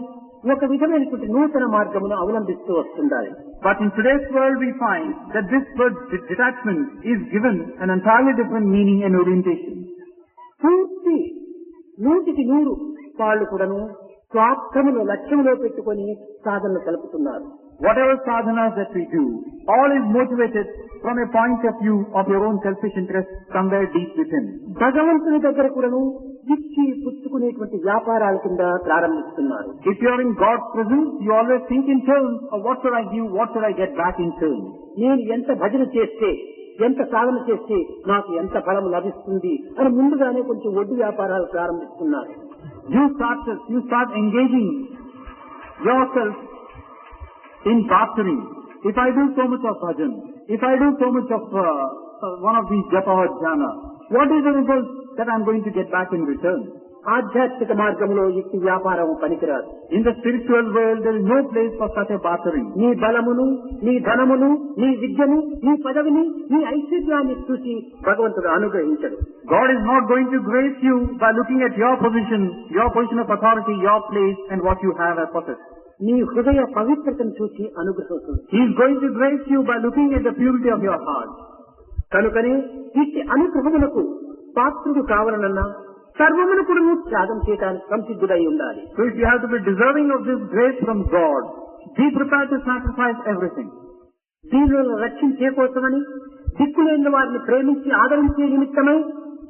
ఒక విధమైనటువంటి నూతన మార్గమును అవలంబిస్తూ వస్తుండాలి. But in today's world we find that this word detachment is given an entirely different meaning and orientation. పూర్తి 100% వాళ్ళు కూడాను స్వార్థమును లక్ష్యంలో పెట్టుకొని సాధనలు కలుపుతున్నారు. Whatever sadhanas that we do, all is motivated from a point of view of your own selfish interest somewhere deep within. భగవంతుని దగ్గర కూడాను ఇచ్చి పుచ్చుకునేటువంటి వ్యాపారాల కింద ప్రారంభిస్తున్నారు. If you are in God's presence, you always think in terms of what should I give, what should I get back in turn. నేను ఎంత భజన చేస్తే, ఎంత సాధన చేస్తే నాకు ఎంత ఫలం లభిస్తుంది అని ముందుగానే కొంచెం వడ్డీ వ్యాపారాలు ప్రారంభిస్తున్నారు. You start engaging yourself in bartering. If I do so much of bhajan, if I do so much of one of these japa or jhana, what is the result that I am going to get back in return? ఆధ్యాత్మిక మార్గంలో ఇట్టి వ్యాపారం పనికిరాదు. In the spiritual world, there is no place for such a bartering. నీ బలమును, నీ ధనమును, నీ విద్యను, నీ పదవిని, నీ ఐశ్వర్యాన్ని చూసి భగవంతుడు అనుగ్రహించడు. God is not going to grace you by looking at your position of authority, your place and what you have as possessed. నీ హృదయ పవిత్రతను చూసి అనుగ్రహిస్తుంది. He is going to grace you by looking at the purity of your heart. కనుకనే ఇట్టి అనుగ్రహములకు పాత్రుడు కావాలన్నా సర్వమును కూడా త్యాగం చేయడానికి సంసిద్ధుడై ఉండాలి. So if you have to be deserving of this grace from God, be prepared to sacrifice everything. దీనులను రక్షించే కోసమని, దిక్కులేని వారిని ప్రేమించి ఆదరించే నిమిత్తమై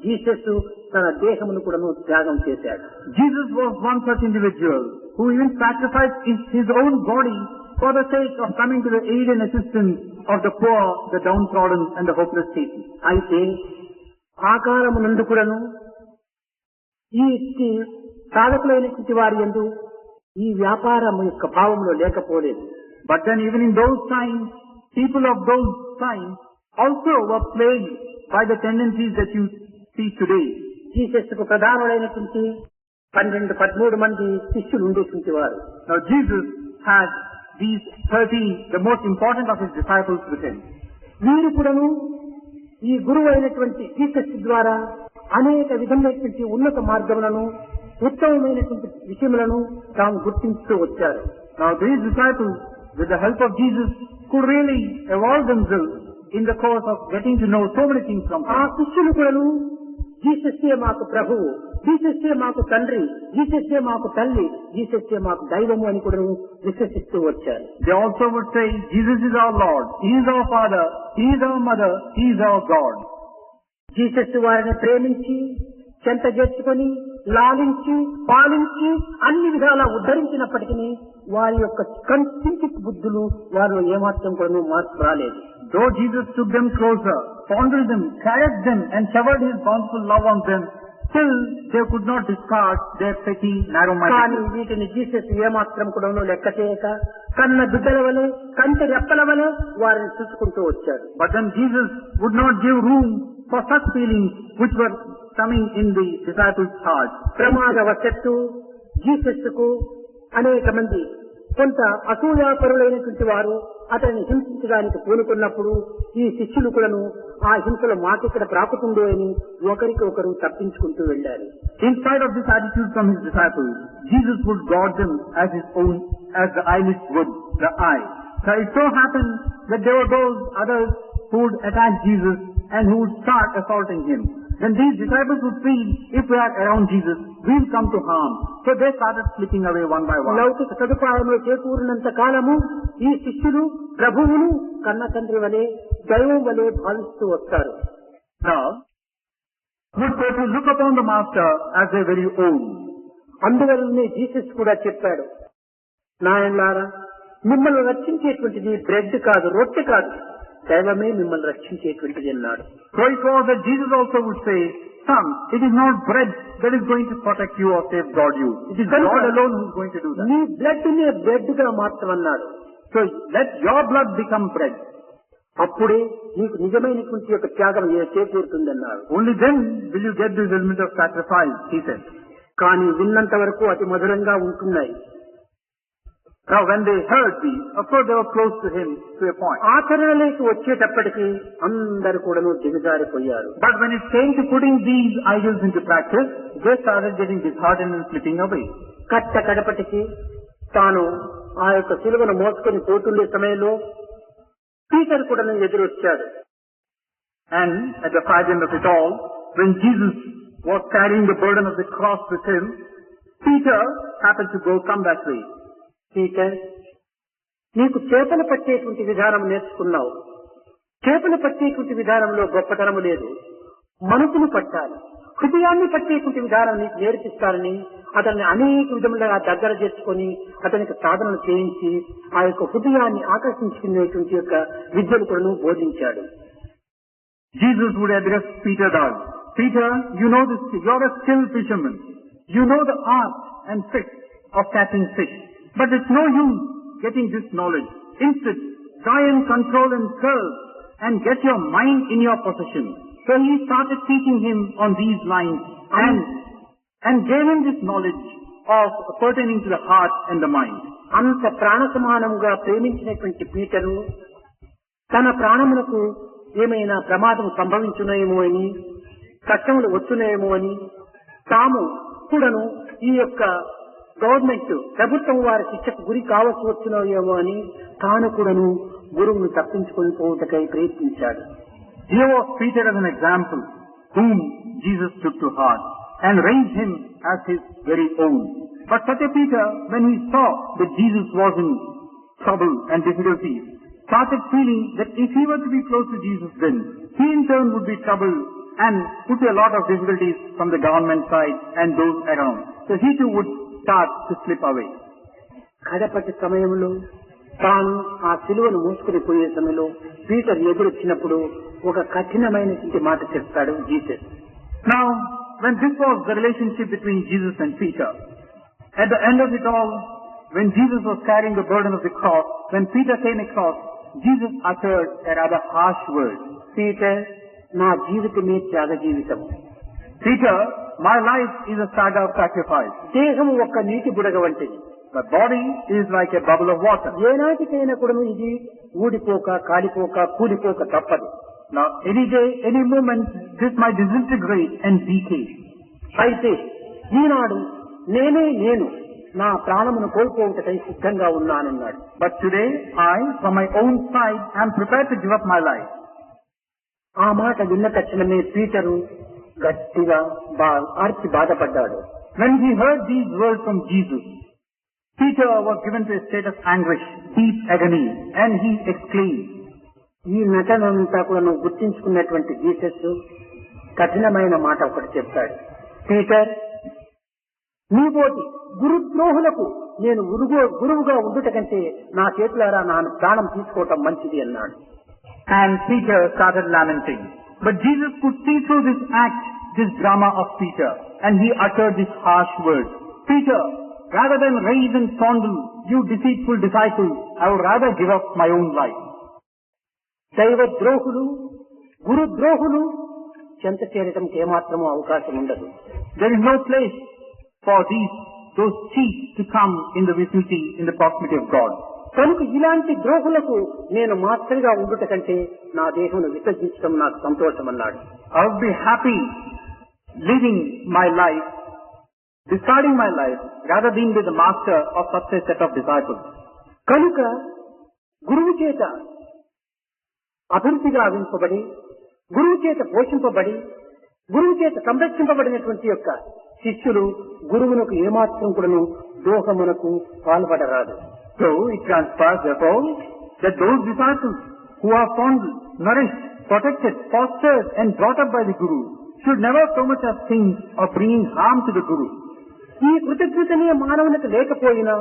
జీసస్ తన దేహమును కూడా త్యాగం చేశాడు. Jesus was one such individual who even sacrificed his own body for the sake of coming to the aid and assistance of the poor, the downtrodden and the hopeless people. అయితే ఆకారమునందు కూడాను ఈ సాధకులైనటువంటి వారి యందు ఈ వ్యాపారం యొక్క భావంలో లేకపోలేదు. But then even in those times, people of those times also were plagued by the tendencies that you see today. Jesus కు ప్రధానులైనటువంటి 12-13 మంది శిష్యులు ఉండేటువంటి వారు. Now Jesus had these 13, the most important of his disciples with him. వీరు కూడాను ఈ గురువు అయినటువంటి జీసస్ ద్వారా అనేక విధమైనటువంటి ఉన్నత మార్గములను ఉత్తమమైనటువంటి విషయములను తాము గుర్తించుతూ వచ్చారు. Now these disciples, with the help of Jesus, could really evolve themselves in the course of getting to know so many things from ఆ Him. శిష్యులు కూడాను జీసస్సే మాకు ప్రభువు, జీసస్సే మాకు తండ్రి, జీసస్సే మాకు తల్లి, జీసస్సే మాకు దైవము అని కూడా విశ్వసిస్తూ వచ్చారు. They also would say, Jesus is our Lord, He is our Father, He is our Mother, He is our God. Jesus వారిని ప్రేమించి చెంత చేర్చుకొని లాలించి పాలించి అన్ని విధాలా ఉద్ధరించినప్పటికీ వారి యొక్క కించిత్ బుద్ధులు వారిలో ఏమాత్రం కూడా మార్పు రాలేదు. Though Jesus took them closer, fondled them, caressed them, and showered His bountiful love on them, still they could not discard their petty, కానీ narrow-mindedness. వీటిని జీసస్ ఏమాత్రం కూడా లెక్క చేయక కన్న బిడ్డల వలె కంటి రెప్పల వలె వారిని చూసుకుంటూ వచ్చాడు. But then Jesus would not give room for such feelings which were coming in the disciples' hearts. ప్రమాదవశత్తు జీసస్ కు అనేక మంది కొంత అసూయాపరులైనటువంటి వారు అతన్ని హింసించడానికి పూనుకున్నప్పుడు ఈ శిష్యులు కూడాను ఆ హింసలో మాకిక్కడ ప్రాకుతుందో అని ఒకరికి ఒకరు తప్పించుకుంటూ వెళ్లారు. In spite of this attitude from His disciples, Jesus would guard them as His own, as the eyelid would the eye. So it so happened that there were those others who would attack Jesus and who would start assaulting Him. Then these disciples would feel, if we are around Jesus, we will come to harm. So they started slipping away one by one. లౌకిక సదుపాయంలో చేకూరినంత కాలము ఈ శిష్యులు ప్రభువును కన్న తండ్రి వలె దైవం వలె భావిస్తూ వస్తారు. Now, would people look upon the Master as their very own? అందువల్లనే జీసస్ కూడా చెప్పాడు, నాయనలారా మిమ్మల్ని రక్షించేటువంటిది బ్రెడ్ కాదు, రొట్టె కాదు, దైవమే మిమ్మల్ని రక్షించేటువంటిది అన్నాడు. So it was that Jesus also would say, Son, it is not bread that is going to protect you or safeguard you. It is God alone who is going to do that. నీ blood నే bread గా మార్చమన్నాడు. So let your blood become bread. అప్పుడే నీకు నిజమైనటువంటి యొక్క త్యాగం చేకూరుతుందన్నాడు. Only then will you get this element of sacrifice, He said. కానీ విన్నంత వరకు అతి మధురంగా ఉంటున్నాయి. Now when they heard these, of course they were close to Him to a point. ఆచరణలోకి వచ్చేటప్పటికి అందరు కూడాను దిగజారిపోయారు. But when it came to putting these ideals into practice, they started getting disheartened and slipping away. కడపటికి తాను ఆ యొక్క సిలువను మోసుకొని పోతుండే సమయంలో పీటర్ కూడా ఎదురొచ్చాడు. And at the fag end of it all, when Jesus was carrying the burden of the cross with Him, Peter happened to come that way. Peter, నీకు చేపలు పట్టేటువంటి విధానం నేర్చుకున్నావు. చేపలు పట్టేటువంటి విధానంలో గొప్పతనము లేదు, మనసును పట్టాలి, హృదయాన్ని పట్టేటువంటి విధానం నీకు నేర్పిస్తారని అతన్ని అనేక విధములుగా దగ్గర చేర్చుకొని అతనికి సాధనలు చేయించి ఆ యొక్క హృదయాన్ని ఆకర్షించుకునేటువంటి యొక్క విద్యను కూడా బోధించాడు. Jesus would address Peter thus, Peter, you know this, you are a skilled fisherman. You know the art and trick of catching fish. But it's no use getting this knowledge. Instead, try and control and curb and get your mind in your possession. So he started teaching him on these lines and gave him this knowledge of pertaining to the heart and the mind. అంత ప్రాణ సమానంగా ప్రేమించినటువంటి Peter తన ప్రాణములకు ఏమైనా ప్రమాదం సంభవించునేమో అని, కష్టములు వచ్చునేమో అని, తాము కూడాను ఈ యొక్క గవర్నమెంట్ ప్రభుత్వం వారి శిక్షకు గురి కావచ్చు వచ్చునేమో అని తాను కూడాను గురువును తప్పించుకొని పోవటకై ప్రయత్నించాడు. Here was Peter as an example, whom Jesus took to heart and raised him as his very own. But such a Peter, when he saw that Jesus was in trouble and difficulties, started feeling that if he were to be close to Jesus then, he in turn would be troubled and put a lot of difficulties from the government side and those around. So he too would start to slip away. కడపటి సమయంలో తాను ఆ సిలువను మోసుకుని పోయే సమయంలో Peter ఎదురొచ్చినప్పుడు ఒక కఠినమైనటువంటి మాట చెప్తాడు Jesus. Now, when this was the relationship between Jesus and Peter, at the end of it all, when Jesus was carrying the burden of the cross, when Peter came across, Jesus uttered a rather harsh word. Peter, నా జీవితమే త్యాగ జీవితం. Peter, my life is a saga of sacrifice. దేహం ఒక నీటి బుడగ వంటిది. The body is like a bubble of water. ఏనాటికైనా కూడా ఇది ఊడిపోక, కాలిపోక, కూలిపోక తప్పదు. Now, any day, any moment, this might disintegrate and decay. అయితే ఈనాడు నేను నా ప్రాణమును కోల్పోవుటకై సిద్ధంగా ఉన్నానన్నాడు. But today, I, from my own side, am prepared to give up my life. ఆ మాట విన్న తక్షణమే పీటరు గట్టిగా అరిచి బాధపడ్డాడు. When he heard these words from Jesus, Peter was given to a state of anguish, deep agony, and he exclaimed. ఈ నటనంతా కూడా నువ్వు గుర్తించుకున్నటువంటి జీసస్ కఠినమైన మాట ఒకటి చెప్పాడు. పీటర్, నీబోటి గురుద్రోహులకు నేను గురువుగా ఉండుట కంటే నా చేతులారా నా ప్రాణం తీసుకోవటం మంచిది అన్నాడు. And Peter started lamenting. But Jesus could see through this act, this drama of Peter, and he uttered this harsh word. Peter, rather than raise and fondle, you deceitful disciples, I would rather give up my own life. దైవద్రోహులు గురుద్రోహులు చెంత చేరటంకి ఏమాత్రమూ అవకాశం ఉండదు. There is no place for those chiefs to come in the vicinity, in the proximity of God. కనుక ఇలాంటి ద్రోహులకు నేను మాత్రంగా ఉండుట కంటే నా దేహమును విసర్జించడం నాకు సంతోషం అన్నాడు. I would be happy living my life, discarding my life, rather than be the master of such a set of disciples. కనుక గురువు చేత అభివృద్ధిగా ఆవింపబడి, గురువు చేత పోషింపబడి, గురువు చేత సంరక్షింపబడినటువంటి యొక్క శిష్యులు గురువునకు ఏమాత్రం కూడాను దోహమునకు పాల్పడరాదు. So it transpires therefore that those disciples who are fondled, nourished, protected, fostered and brought up by the Guru should never so much as think of bringing harm to the Guru. ఈ కృతజ్ఞతనే మానవునికి లేకపోయినా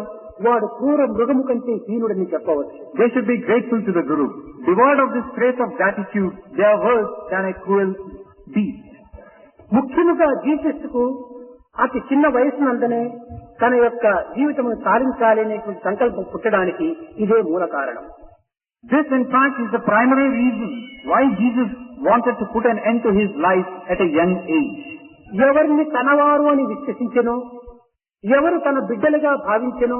వాడు క్రూర మృగము కంటే హీనుడని చెప్పవచ్చు. They should be grateful to the Guru. Devoid of this trait of gratitude, they are worse than a cruel beast. ముఖ్యముగా Jesus కు అతి చిన్న వయసునందనే తన యొక్క జీవితమును సాధించాలి అనేటువంటి సంకల్పం పుట్టడానికి ఇదే మూల కారణం. This in fact is the primary reason why Jesus wanted to put an end to his life at a young age. ఎవరిని తనవారు అని విశ్వసించెనో, ఎవరు తన బిడ్డలుగా భావించెనో,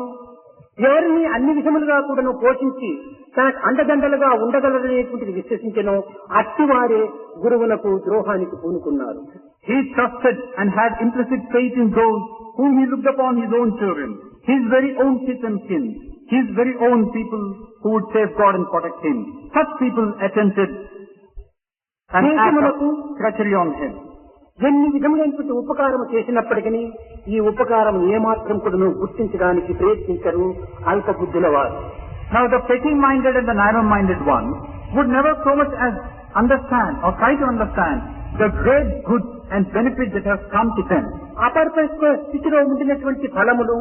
ఎవరిని అన్ని విధములుగా కూడాను పోషించి తనకు అండదండలుగా ఉండగలరనేటువంటిది విశ్వసించెనో అట్టివారే గురువులకు ద్రోహానికి పూనుకున్నారు. He trusted and had implicit faith in those whom he looked upon his own children, his very own kith and kin, his very own people who would safeguard and protect him. Such people attempted an act of treachery on him. ఎన్ని విధములైనటువంటి ఉపకారం చేసినప్పటికీ ఈ ఉపకారం ఏమాత్రం కూడా గుర్తించడానికి ప్రయత్నించరు అల్ప బుద్ధుల వారు. Now the petty-minded and the narrow-minded one would never so much as understand or try to understand the great good and benefit that has come to them. అపరిపక్వ స్థితిలో ఉండినటువంటి ఫలములు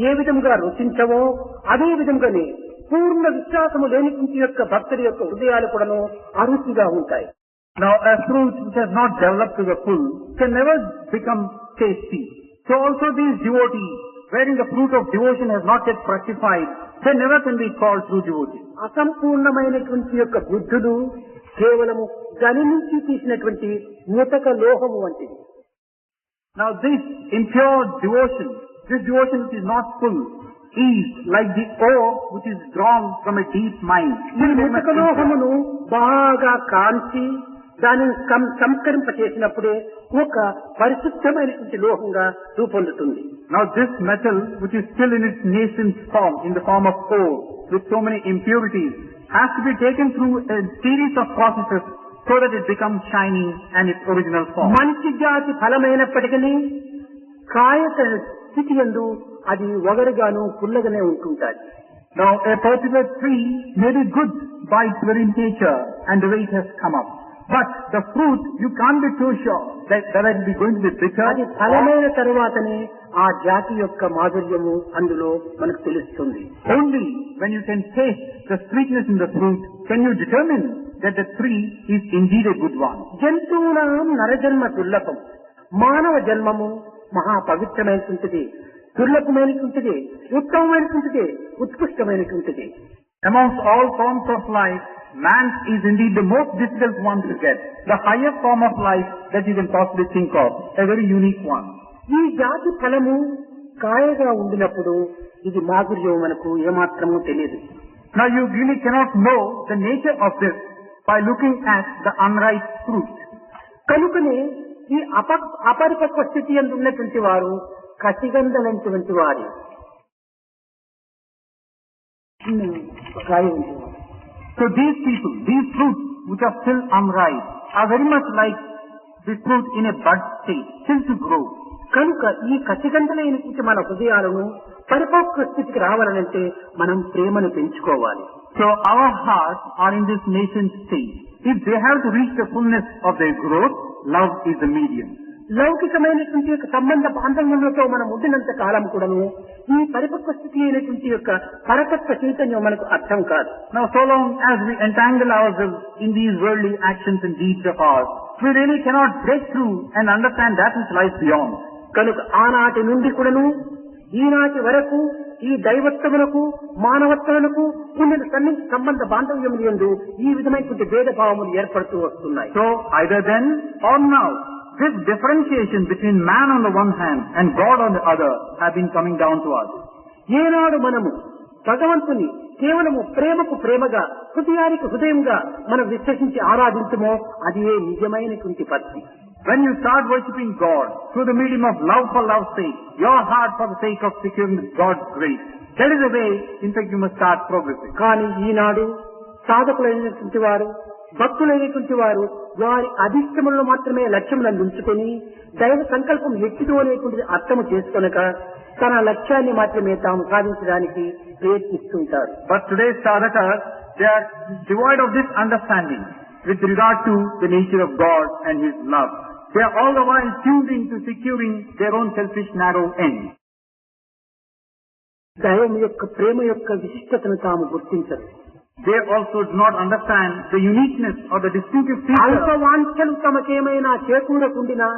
ఏ విధంగా రుచించవో అదే విధంగానే పూర్ణ విశ్వాసము లేనిటువంటి యొక్క భక్తుడి యొక్క హృదయాలు కూడాను అరుచిగా ఉంటాయి. Now a fruit which has not developed to the full can never become tasty. So also these devotees, wherein the fruit of devotion has not yet fructified, they never can be called true devotees. అసంపూర్ణమైనటువంటి యొక్క బుద్ధులు కేవలము గని నుంచి తీసినటువంటి ముతక లోహము వంటిది. Now this impure devotion, this devotion which is not full, is like the ore which is drawn from a deep mine. ఈ ముతక లోహమును బాగా కాంచి దానిని సంస్కరింపచేసినప్పుడే ఒక పరిశుద్ధమైనటువంటి లోహంగా రూపొందుతుంది. Now this metal which is still in its nascent form, in the form of ore, with so many impurities, has to be taken through a series of processes so that it becomes shining and its original form. మంచి జాతి ఫలమైనప్పటికీ కాయక స్థితి యందు అది ఒగరుగాను పుల్లగానే ఉంటుంటాయి. Now a particular tree may be good by its very nature and the way it has come up. But the fruit, you can't be too sure that it will be going to be bitter. అది ఫలమైన తరువాతనే ఆ జాతి యొక్క మాధుర్యము అందులో మనకు తెలుస్తుంది. Only when you can taste the sweetness in the fruit can you determine that the tree is indeed a good one. జంతువులం నరజన్మ దుర్లభం, మానవ జన్మము మహా పవిత్రమైనటువంటిది, దుర్లభమైనటువంటిది, ఉత్తమమైనటువంటిది, ఉత్కృష్టమైనటువంటిది. Amongst all forms of life, man is indeed the most difficult one to get. The highest form of life that you can possibly think of. A very unique one. ఈ జాతి ఫలము కాయగా ఉండినప్పుడు ఇది మాధుర్యం మనకు ఏమాత్రమూ తెలియదు. Now you really cannot know the nature of this by looking at the unripe fruit. కనుకనే ఈ అపరిపక్వ స్థితి యందు ఉన్నటువంటి వారు కసిగంధలైనటువంటి వారి So these people, these fruits which are still unripe, are very much like the fruit in a bud state, still to grow. కనుక ఈ కసిగంధలైనటువంటి మన హృదయాలను పరిపక్వ స్థితికి రావాలంటే మనం ప్రేమను పెంచుకోవాలి. So our hearts are in this nascent state. If they have to reach the fullness of their growth, love is the medium. లౌకికమైనటువంటి యొక్క సంబంధ బాంధవ్యములతో మనం ఉండినంత కాలం కూడాను ఈ పరిపక్వ స్థితి అయినటువంటి యొక్క పరతత్వ చైతన్యం మనకు అర్థం కాదు. Now so long as we entangle ourselves in these worldly actions and deeds of ours, we really cannot break through and understand that which lies beyond. కనుక ఆనాటి నుండి కూడాను ఈనాటి వరకు ఈ దైవత్వములకు మానవత్వములకు ఉండిన సంబంధ బాంధవ్యములు యందు ఈ విధమైనటువంటి భేదభావములు ఏర్పడుతూ వస్తున్నాయి. So either then or now, this differentiation between man on the one hand and God on the other have been coming down to us. ఏనాడు మనము భగవంతుని కేవలము ప్రేమకు ప్రేమగా హృదయానికి హృదయంగా మనం విశ్వసించి ఆరాధించమో అది ఏ నిజమైనటువంటి భక్తి. When you start worshipping God through the medium of love for love's sake, your heart for the sake of securing God's grace, that is the way, in fact, you must start progressing. కానీ ఈనాడు సాధకులైనటువంటి వారు భక్తులైనటువంటి వారు వారి అధిష్టములను మాత్రమే లక్ష్యములను ఉంచుకొని దైవ సంకల్పం ఎట్టిదో అనేటువంటిది అర్థము చేసుకొనక తన లక్ష్యాన్ని మాత్రమే తాము సాధించడానికి ప్రయత్నిస్తుంటారు. But today's sadhakas, they are devoid of this understanding with regard to the nature of God and His love. They are all the while tuned into securing their own selfish narrow end. దైవం యొక్క ప్రేమ యొక్క విశిష్టతను తాము గుర్తించరు. They also do not understand the uniqueness or the distinctive అల్ప feature. వాంఛలు తమకేమైనా చేకూరకుండినా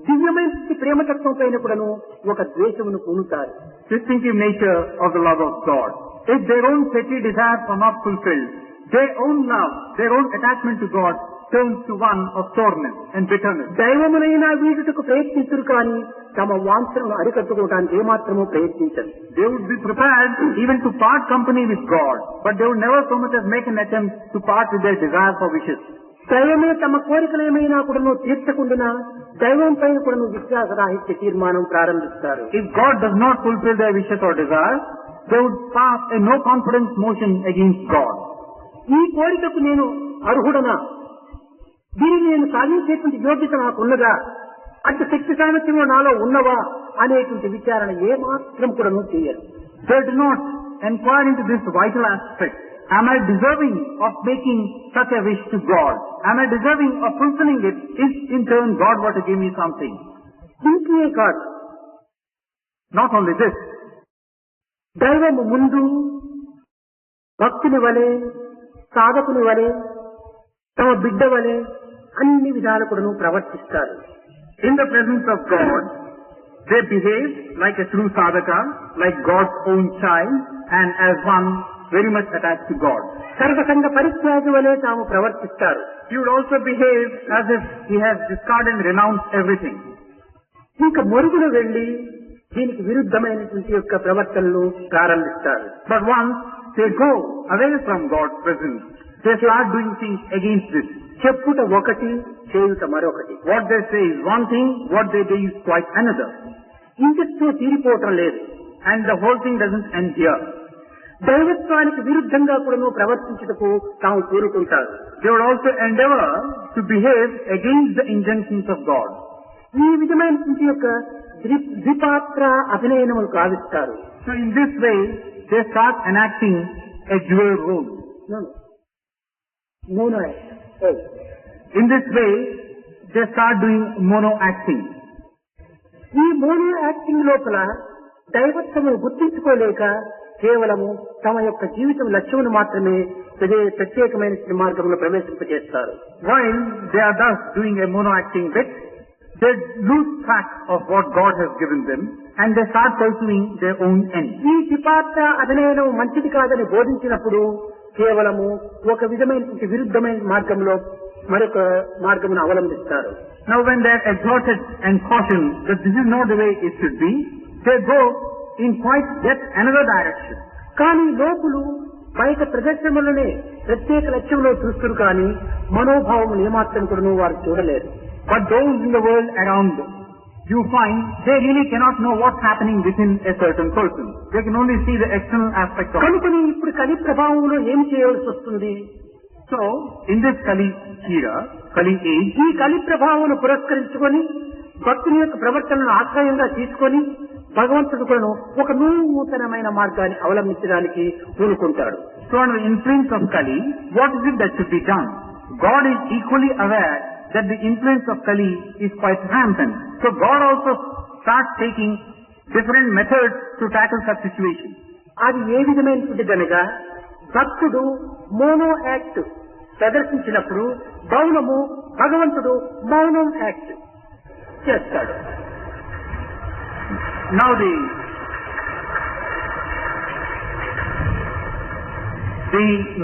దివ్యమైన ప్రేమతత్వం పైన కూడాను ఒక ద్వేషమును పూనుతారు. Distinctive nature of the love of God. If their own petty desires are not fulfilled, their own love, their own attachment to God turns to one of soreness and bitterness. దైవమునైనా వీడుటకు ప్రయత్నించరు కానీ తమ వాంఛలను అరికట్టుకోవడానికి ఏమాత్రమూ ప్రయత్నించరు. They would be prepared even to part company with God, but they would never so much as make an attempt to part with their desires or wishes. దైవమే తమ కోరికలు ఏమైనా కూడాను తీర్చకుండా దైవం పైన కూడాను విశ్వాసరాహిత్య తీర్మానం ప్రారంభిస్తారు. If God does not fulfill their wishes or desires, they would pass a no confidence motion against God. ఈ కోరికకు నేను అర్హుడనా, దీనిని నేను సాధించేటువంటి యోగ్యత నాకు ఉన్నదా, అంటే శక్తి సామర్థ్యంలో నాలో ఉన్నవా అనేటువంటి విచారణ ఏమాత్రం కూడాను చేయరు. They do not inquire into this vital aspect. Am I deserving of making such a wish to God? Am I deserving of fulfilling it if in turn God were to give me something? ఇంకే కాదు, Not only this, దైవము ముందు భక్తుని వలె సాధకుని వలె తమ బిడ్డ వలె అన్ని విధాలు కూడాను ప్రవర్తిస్తారు. in the presence of God, they behave like a true sadhaka, like God's own child, and as one very much attached to God. సర్వసంగ పరిత్యాగి వలె తాము ప్రవర్తిస్తారు. He would also behave as if he has discarded and renounced everything. ఇంకా మొరుగులు వెళ్లి దీనికి విరుద్ధమైనటువంటి యొక్క ప్రవర్తనలు ప్రారంభిస్తారు. But once they go away from God's presence, they start doing things against this. చెప్పుట ఒకటి, చేయుట మరొకటి. What they say is one thing, what they do is quite another. ఇంతటితో తీరిపోవటం లేదు. And the whole thing doesn't end here. దైవత్వానికి విరుద్ధంగా కూడాను ప్రవర్తించుటకు తాము కోరుకుంటారు. They would also endeavor to behave against the injunctions of God. ఈ విధమైనటువంటి యొక్క ద్విపాత్ర అభినయనములు కావిస్తారు. So in this way, they start enacting a dual role. In this way, they start doing mono acting. ఈ mono acting లోపల దైవత్వము గుర్తించుకోలేక కేవలము తమ యొక్క జీవితం లక్ష్యమును మాత్రమే ప్రత్యేకమైన మార్గంలో ప్రవేశింపజేస్తారు. While they are thus doing a mono acting bit, they lose track of what God has given them and they start pursuing their own ends. ఈ ద్విపాత్ర అభినయనం మంచిది కాదని బోధించినప్పుడు కేవలము ఒక విధమైన విరుద్ధమైన మార్గంలో మరొక మార్గమును అవలంబిస్తారు. Now when they are exhorted and cautioned that this is not the way it should be, they go in quite yet another direction. కానీ లోకులు బయట ప్రదర్శనలోనే ప్రత్యేక లక్ష్యంలో చూస్తున్నారు కానీ మనోభావములు ఏమాత్రం కూడా వారు చూడలేరు. But those in the world around you find they really cannot know what's happening within a certain person. They can only see the external aspect of it. కనుకని ఇప్పుడు కలి ప్రభావంలో ఏం చేయవలసి వస్తుంది? So, in this Kali era, Kali age, ఈ కలి ప్రభావం పురస్కరించుకొని భక్తుని యొక్క ప్రవర్తనను ఆశ్రయంగా తీసుకొని భగవంతుడు కూడా ఒక నూతనమైన మార్గాన్ని అవలంబించడానికి పూనుకుంటాడు. so under the influence of Kali, what is it that should be done? God is equally aware that the influence of Kali is quite rampant. So God also starts taking different methods to tackle such situations. అది ఏ విధమైనటువంటిదనగా భక్తుడు mono act ప్రదర్శించినప్పుడు మౌనము భగవంతుడు మౌనం act చేస్తాడు. Now the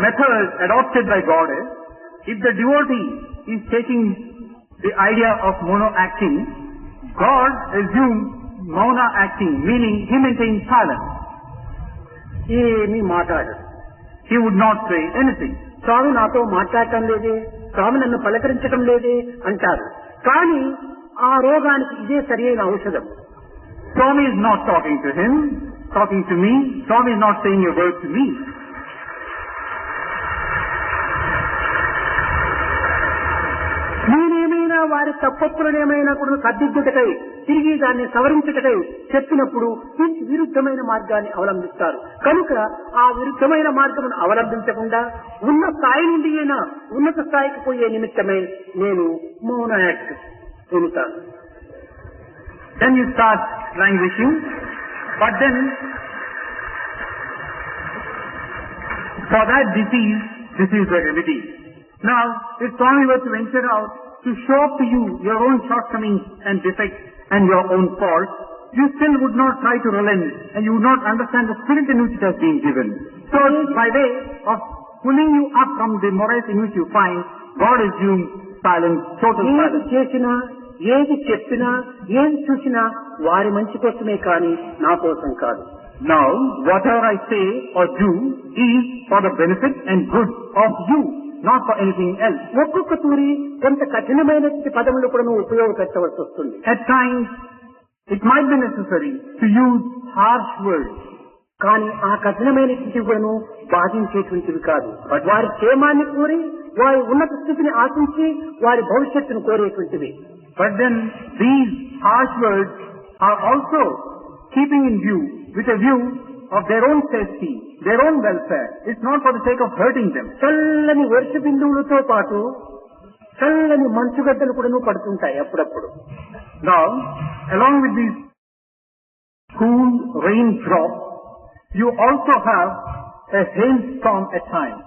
method adopted by God is, if the devotee is taking the idea of mono acting, God assumes mauna acting, meaning he maintains silence. ఏమీ మాట్లాడు. He would not say anything. స్వామి నాతో మాట్లాడటం లేదే, స్వామి నన్ను పలకరించడం లేదే అంటారు. కానీ ఆ రోగానికి ఇదే సరైన ఔషధం. Swami is not talking to him, talking to me. Swami is not saying a word to me. నేనేమైనా వారి తప్పప్పులనేమైనా కూడా సర్దిద్దుటకై తిరిగి దాన్ని సవరించుటకై చెప్పినప్పుడు విరుద్ధమైన మార్గాన్ని అవలంబిస్తారు. కనుక ఆ విరుద్ధమైన మార్గమును అవలంబించకుండా ఉన్న స్థాయి నుండి అయినా ఉన్నత స్థాయికి పోయే నిమిత్తమై నేను మౌన యాక్ట్ పొందుతాను. Then you start languishing, but then for that disease, this is the remedy. Now, if Swami were to venture out to show up to you your own shortcomings and defects and your own faults, you still would not try to relent and you would not understand the spirit in which it has been given. So, by way of pulling you up from the morass in which you find, God assumes silence, total ఏది silence. చేసినా ఏది చెప్పినా ఏది చూసినా వారి మంచి కోసమే కానీ నా కోసం కాదు. Now, whatever I say or do is for the benefit and good of you, not for anything else. ఒక్కొక్క తూరి కొంత కఠినమైనటువంటి పదములు కూడా నువ్వు ఉపయోగపెట్టవలసి వస్తుంది. At times, it might be necessary to use harsh words. కానీ ఆ కఠినమైనటువంటి కూడా బాధించేటువంటివి కాదు. వారి క్షేమాన్ని కోరి వారి ఉన్నత స్థితిని ఆశించి వారి భవిష్యత్తును కోరేటువంటివి. But then these harsh words are also keeping in view, with a view of their own safety, their own welfare. It's not for the sake of hurting them. చల్లని వర్ష బిందువులతో పాటు చల్లని మంచుగడ్డలు కూడా పడుతుంటాయి అప్పుడప్పుడు. Now, along with these cool raindrops, you also have a hailstorm at times.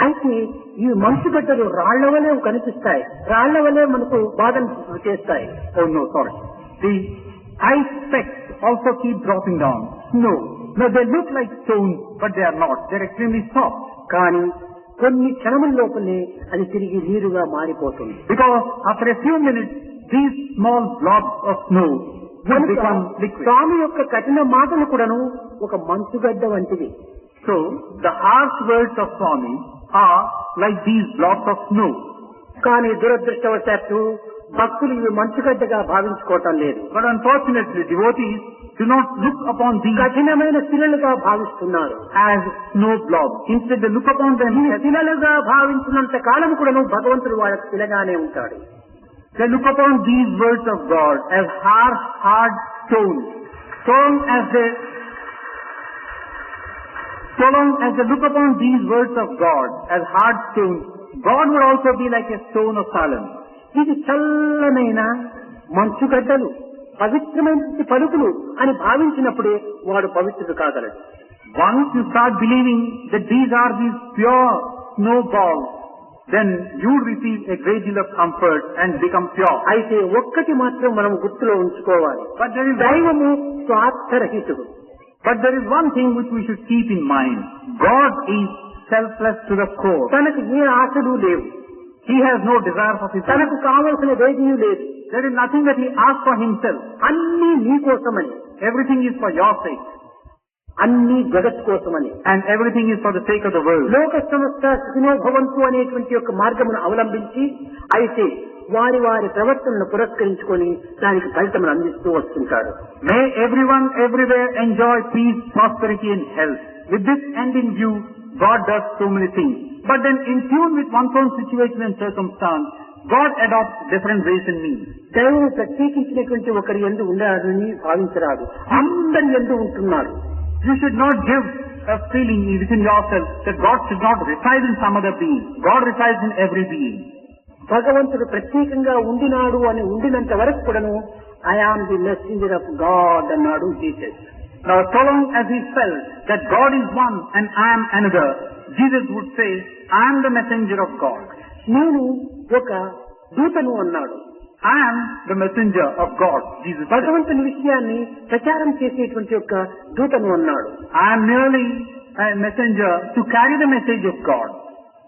అయితే ఈ మంచుగడ్డలు రాళ్ల వలె కనిపిస్తాయి, రాళ్ల వలె మనకు బాధను చేస్తాయి. Oh no, sorry. The ice specks also keep dropping down. Snow. Now they look like stones, but they are not. They are extremely soft. కానీ కొన్ని క్షణముల లోపలే అది తిరిగి నీరుగా మారిపోతుంది. Because after a few minutes, these small blobs of snow will become liquid. స్వామి యొక్క కఠిన మాటలు కూడాను ఒక మంచుగడ్డ వంటివి. So, the harsh words of Swami are like these blobs of snow. కానీ దురదృష్టవశాత్తు భక్తులు ఇవి మంచుగడ్డగా భావించుకోవటం లేదు. But unfortunately, devotees do not look upon these కఠినమైన శిలలుగా భావిస్తున్నారు as snow blobs. Instead, they look upon them as శిలలుగా భావించినంత కాలం కూడాను భగవంతుడు వాళ్ళకి శిలగానే ఉంటాడు. they look upon these words of God as harsh, hard stones. So long as they look upon these words of God as hard stones, God would also be like a stone of silence. ఇది చల్లనైన మంచుగడ్డలు, పవిత్రమైన పలుకులు అని భావించినప్పుడే వాడు పవిత్రుడు కాగలడు. Once you start believing that these are these pure snowballs, then you will receive a great deal of comfort and become pure. అయితే ఒక్కటి మాత్రం మనం గుర్తులో ఉంచుకోవాలి. But there is దైవము స్వార్థరహితుడు. But there is one thing which we should keep in mind. God is selfless to the core. తనకు ఏ ఆశలు లేవు. He has no desire for his own. తనకు కావలసిన ఏదీ లేదు. There is nothing that he asks for himself. అన్నీ నీ కోసమని. Everything is for your sake. అన్ని జగత్ కోసమని. And everything is for the sake of the world. లోక సమస్త సుఖినో భవంతు అనేటువంటి యొక్క మార్గమును అవలంబించి అయితే వారి వారి ప్రవర్తనను పురస్కరించుకొని దానికి ఫలితమును అందిస్తూ వస్తుంటారు. May everyone everywhere enjoy peace, prosperity and health. With this end in view, God does so many things. But then in tune with one's own situation and circumstance, God adopts different ways and means. దైవం ప్రత్యేకించినటువంటి ఒకరి యందు ఉండాలని భావించరాదు, అందరి యందు ఉంటున్నారు. You should not give a feeling within yourself that God should not reside in some other being. God resides in every being. భగవంతుడు ప్రత్యేకంగా ఉండినాడు అని ఉండినంత వరకు కూడాను I am the messenger of God అన్నాడు Jesus. Now, so long as he felt that God is one and I am another, Jesus would say, I am the messenger of God. నేను ఒక దూతను అన్నాడు. I am the messenger of God, Jesus said. భగవంతుని విషయాన్ని ప్రచారం చేసేటువంటి యొక్క దూతను అన్నాడు. I am merely a messenger to carry the message of God.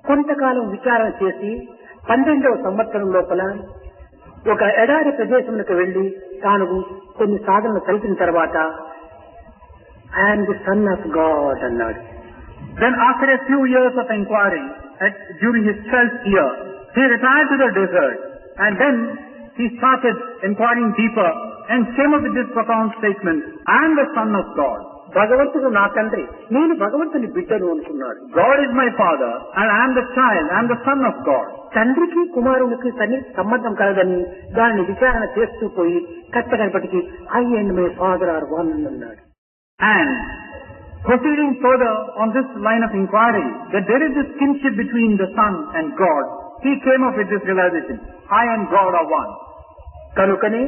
కొంతకాలం విచారణ చేసి 12వ సంవత్సరం లోపల ఒక ఎడారి ప్రదేశమునకు వెళ్లి తాను కొన్ని సాధనలు కలిపిన తర్వాత I'm the son of God అన్నాడు. Then after a few years of inquiry, during his 12th year, he retired to the desert and then he started inquiring deeper and came up with this profound statement, I am the son of God. భగవంతుడు నా తండ్రి, నేను భగవంతుని బిడ్డను అనుకున్నాడు. God is my father and I am the child, I am the son of God. తండ్రికి కుమారునికి సంబంధం కలదని దానిని విచారణ చేస్తూ పోయి కట్టగడపటికి I and my father are one అన్నాడు. And proceeding further on this line of inquiry, that there is this kinship between the Son and God, he came up with this realization, I and God are one. కనుకనే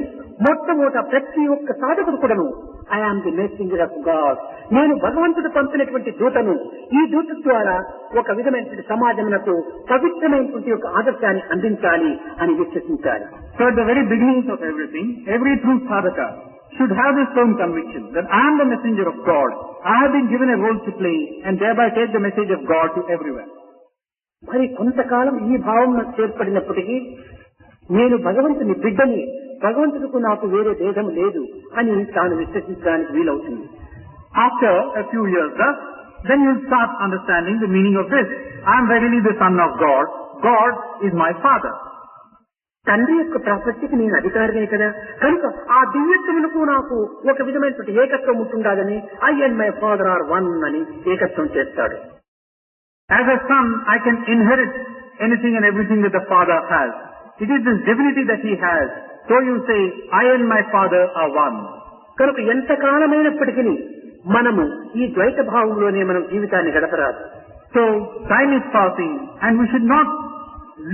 మొట్టమొదట ప్రతి ఒక్క సాధకుడు కూడాను I am the messenger of God, నేను భగవంతుడు పంపినటువంటి దూతను, ఈ దూత ద్వారా ఒక విధమైనటువంటి సమాజమునకు పవిత్రమైనటువంటి ఒక ఆదర్శాన్ని అందించాలి అని విశ్వసించాలి. So at the very beginnings of everything, every true sadhaka should have this firm conviction that I am the messenger of God. I have been given a role to play and thereby take the message of God to everywhere. మరి కొంతకాలం ఈ భావం నాకు ఏర్పడినప్పటికీ నేను భగవంతుని బిడ్డని, భగవంతుడికి నాకు వేరే భేదం లేదు అని తాను విశ్వసించడానికి వీలవుతుంది. After a few years, then you will start understanding the meaning of this. I am verily the son of God. God is my father. తండ్రి యొక్క ప్రాపత్తికి నేను అధికారినే కదా, కనుక ఆ దివ్యత్వములకు నాకు ఒక విధమైనటువంటి ఏకత్వం ఉంటుండాలని I and my father are one అని ఏకత్వం చేస్తాడు. As a son, I can inherit anything and everything that the father has. It is this divinity that he has. So you say, I and my father are one. కనుక ఎంతకాలమైనప్పటికీ మనము ఈ ద్వైత భావంలోనే మనం జీవితాన్ని గడపరాదు. So time is passing and we should not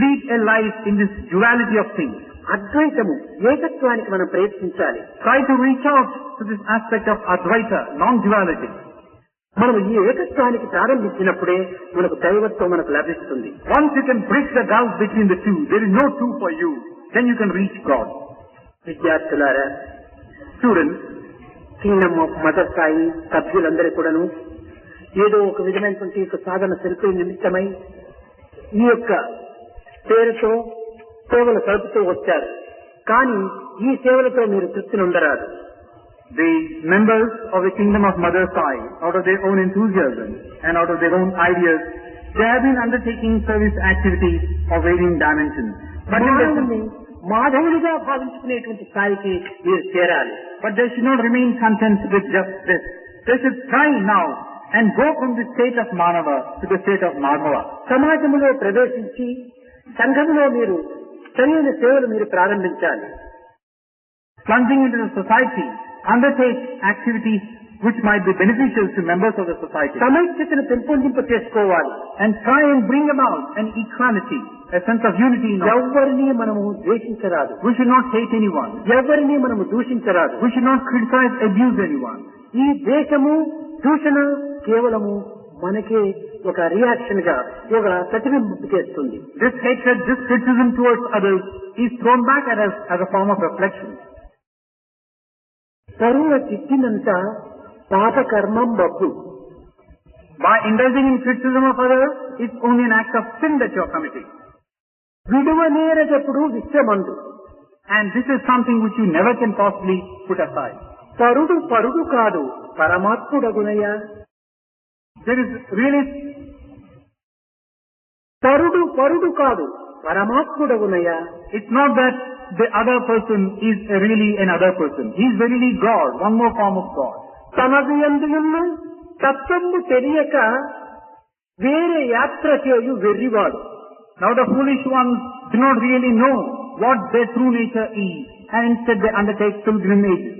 lead a life in this duality of things. అద్వైతము, ఏకత్వానికి మనం ప్రయత్నించాలి. Try to reach out to this aspect of Advaita, non-duality. మనం ఈ ఏకత్వానికి ప్రారంభించినప్పుడే మనకు దైవత్వం మనకు లభిస్తుంది. Once you can bridge the gulf between the two, there is no two for you, then you can reach God. విద్యార్థులారా, Students, Kingdom of mother Sai సభ్యులందరూ కూడాను ఏదో ఒక విధమైనటువంటి సాధన శిల్పి నిమిత్తమై ఈ యొక్క పేరుతో సేవలు సరుపుతూ వచ్చారు. కానీ ఈ సేవలతో మీరు తృప్తిని ఉండరాదు. the members of the kingdom of Mother Sai, out of their own enthusiasm and out of their own ideas, they have been undertaking service activities of varying dimensions. But మాధవుడిగా భావించుకునేటువంటి స్థాయికి మీరు చేరాలి. But they should not remain content with just this. They should try now and go from the state of Manava to the state of Madhava. సమాజంలో ప్రవేశించి సంఘంలో మీరు సరైన సేవలు మీరు ప్రారంభించాలి. Plunging into the society, undertake activities which might be beneficial to members of the society. సమైక్యతను పెంపొందింప చేసుకోవాలి. And try and bring about an equality, a sense of unity in all. ఎవరిని మనము ద్వేషించరాదు. We should not hate anyone. ఎవరిని మనము దూషించరాదు. We should not criticize, abuse anyone. ఈ ద్వేషము, దూషణ కేవలము మనకే ఒక రియాక్షన్ గా ఒక ప్రతిబింబింపు చేస్తుంది. This hatred, this criticism towards others is thrown back at us as a form of reflection. పరుల తిట్టినంత పాపకర్మం Babbu. By indulging in criticism of others, it's only an act of sin that you are committing. విడువనేరటప్పుడు విశ్వమందు. And this is something which you never can possibly put aside. పరుడు పరుడు కాదు, పరమాత్ముడగునయ్యా. There is really, పరుడు కాదు, పరమాత్ముడగునయ్యా. it's not that the other person is really another person. He is verily God, one more form of God. తనది యందున్న తత్వము తెలియక వేరే యాత్ర చేయు వెర్రివాడు. Now the foolish ones do not really know what their true nature is, and instead they undertake pilgrimages.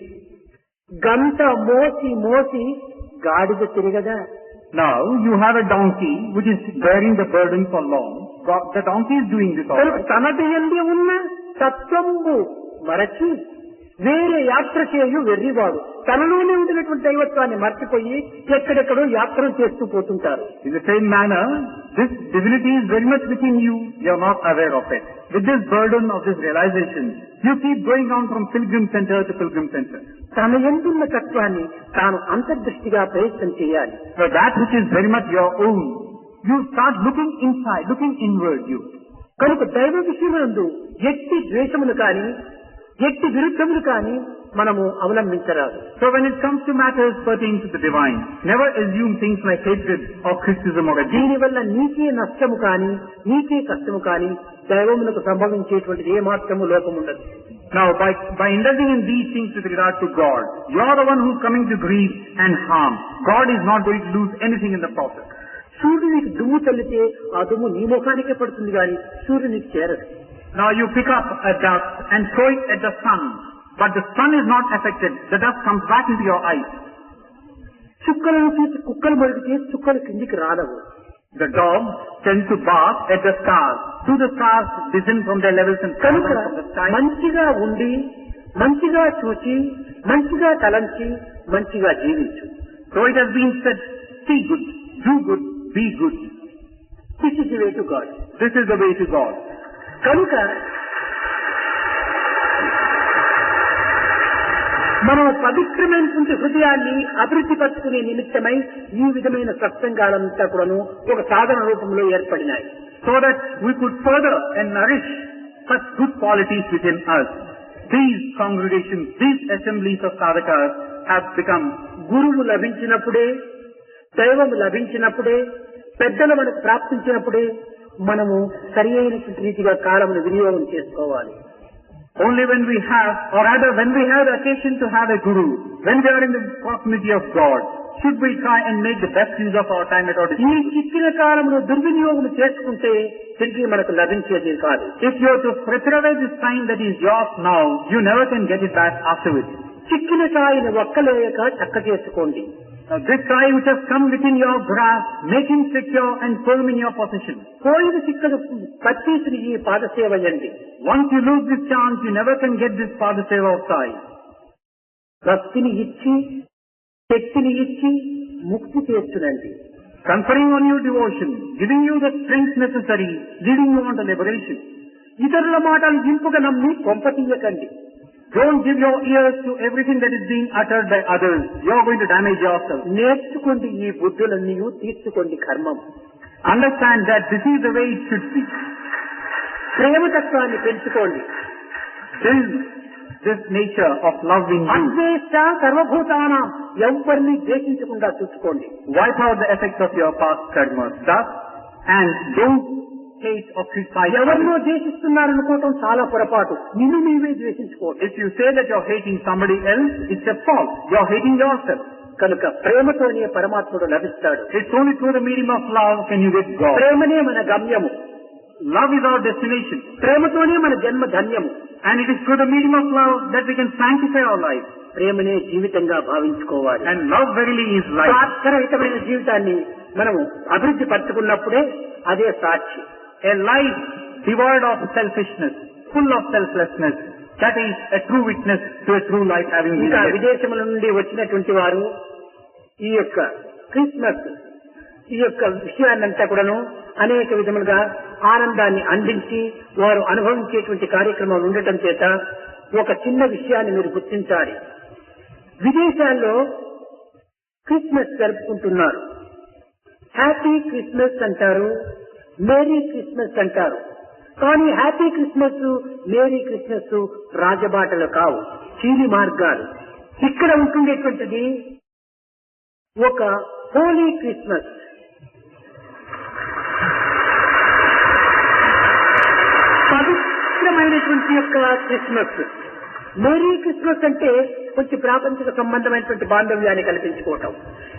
గంట మోసి గాడిద తిరగదా. Now you have a donkey which is bearing the burden for long. The donkey is doing this all right. తనది యందు ఉన్న తత్వము మరచి వేరే యాత్ర చేయు వెర్రివాడు. తనలోనే ఉండినటువంటి దైవత్వాన్ని మర్చిపోయి ఎక్కడెక్కడో యాత్రలు చేస్తూ పోతుంటారు. In the same manner, this divinity is very much within you. You are not aware of it. With this burden of this realization, you keep going on from pilgrim center to pilgrim center. తన యందున్న తత్వాన్ని తాను అంతర్దృష్టిగా ప్రయత్నం చేయాలి. So that which is very much your own, you start looking inside, looking inward you. కనుక దైవ విషయమునందు ఎట్టి ద్వేషములు కాని ఎట్టి విరుద్ధములు కాని మనము అవలంబించరాదు. So when it comes to matters pertaining to the divine, never assume things like hatred or criticism or abuse. దీనివల్ల నీకే నష్టము కాని నీకే కష్టము కాని దైవమునకు సంభవించేటువంటిది ఏ మాత్రము లోపముండదు. Now by indulging in these things with regard to God, you are the one who is coming to grief and harm. God is not going to lose anything in the process. సూర్యునికి దుమ్ము చల్లితే ఆ దుమ్ము నీ ముఖానికే పడుతుంది కానీ సూర్యునికి చేరదు. Now you pick up a dust and throw it at the sun, but the sun is not affected. The dust comes back into your eyes. చుక్కలను చూసి కుక్కలు మరుగుతే చుక్కలు కిందికి రాలవు. The dogs tend to bark at the stars. Do the stars descend from their levels and come కనుక from the sky? మంచిగా ఉండి మంచిగా చూచి మంచిగా తలంచి మంచిగా జీవించు. So it has been said, see good, do good, be good. This is the way to God. This is the way to God. కనుక మనం పవిత్రమైనటువంటి హృదయాన్ని అభివృద్ధి పరుచుకునే నిమిత్తమై ఈ విధమైన సత్సంగాలంతా కూడాను ఒక సాధన రూపంలో ఏర్పడినాయి. So that we could further and nourish such good qualities within us. These congregations, these assemblies of sadhakas have become. గురువు లభించినప్పుడే, దైవము లభించినప్పుడే, పెద్దలు మనకు ప్రాప్తించినప్పుడే మనము సరి అయినటువంటి రీతిగా కాలమును వినియోగం చేసుకోవాలి. Only when we have, or rather when we have the occasion to have a guru, when we are in the proximity of God, should we try and make the best use of our time at our ఈ disposal. చిక్కిన కాలమును దుర్వినియోగం చేసుకుంటే తిరిగి మనకు లభించేది కాదు. If you are to fritter away this time that is yours now, you never can get it back afterwards. చిక్కిన కాయను ఒక్కలేయక చక్క చేసుకోండి. Now this time which has come within your grasp, make him secure and firm in your possession. పోయిన చిక్కను పచ్చీసుని ఈ పాదసేవయండి. Once you lose this chance, you never can get this Padaseva of Sai. భక్తిని ఇచ్చి శక్తిని ఇచ్చి ముక్తి చేస్తునండి. Conferring on you devotion, giving you the strength necessary, leading you on to liberation. ఇతరుల మాటలు ఇంపుగా నమ్మి కొంపతీయకండి. Don't give your ears to everything that is being uttered by others. You are going to damage yourself. నేర్చుకోండి ఈ బుద్ధులన్నీ తీర్చుకోండి కర్మం. Understand that this is the way it should be. ప్రేమతత్వాన్ని పెంచుకోండి. Build this nature of love in you. అద్వేష సర్వభూతానాం, ఎవరిని ద్వేషించకుండా చూసుకోండి. Wipe out the effects of your past karmas. Thus, and don't hate or criticize. ఎవరినో ద్వేషిస్తున్నారనుకోవటం చాలా పొరపాటు. నిన్ను నీవే ద్వేషించుకోండి. If you say that you are hating somebody else, it's a fault. You are hating yourself. కనుక ప్రేమతోనే పరమాత్ముడు లభిస్తాడు. It's only through the medium of love can you get God. ప్రేమనే మన గమ్యము. Love is our destination. ప్రేమతోనే మన జన్మ ధన్యము. And it is through the medium of love that we can sanctify our life. ప్రేమనే జీవితంగా భావించుకోవాలి. And love verily is life. స్వార్థరహితమైన జీవితాన్ని మనము అభివృద్ధి పరచుకున్నప్పుడే అదే సాక్షి. A life devoid of selfishness, full of selflessness, that is a true witness to a true life having been ఇంకా lived. విదేశముల నుండి వచ్చినటువంటి వారు ఈ యొక్క క్రిస్మస్ ఈ యొక్క విషయాన్నంతా కూడాను అనేక విధములుగా ఆనందాన్ని అందించి వారు అనుభవించేటువంటి కార్యక్రమాలు ఉండటం చేత ఒక చిన్న విషయాన్ని మీరు గుర్తించాలి. విదేశాల్లో క్రిస్మస్ జరుపుకుంటున్నారు. హ్యాపీ క్రిస్మస్ అంటారు, మేరీ క్రిస్మస్ అంటారు. కానీ హ్యాపీ క్రిస్మస్, మేరీ క్రిస్మస్ రాజబాటలు కావు, చీలి మార్గాలు. ఇక్కడ ఉంటుండేటువంటిది ఒక హోలీ క్రిస్మస్, పవిత్రమైనటువంటి యొక్క క్రిస్మస్. మేరీ క్రిస్మస్ అంటే కొంచెం ప్రాపంచిక సంబంధమైనటువంటి బాంధవ్యాన్ని కల్పించుకోవటం.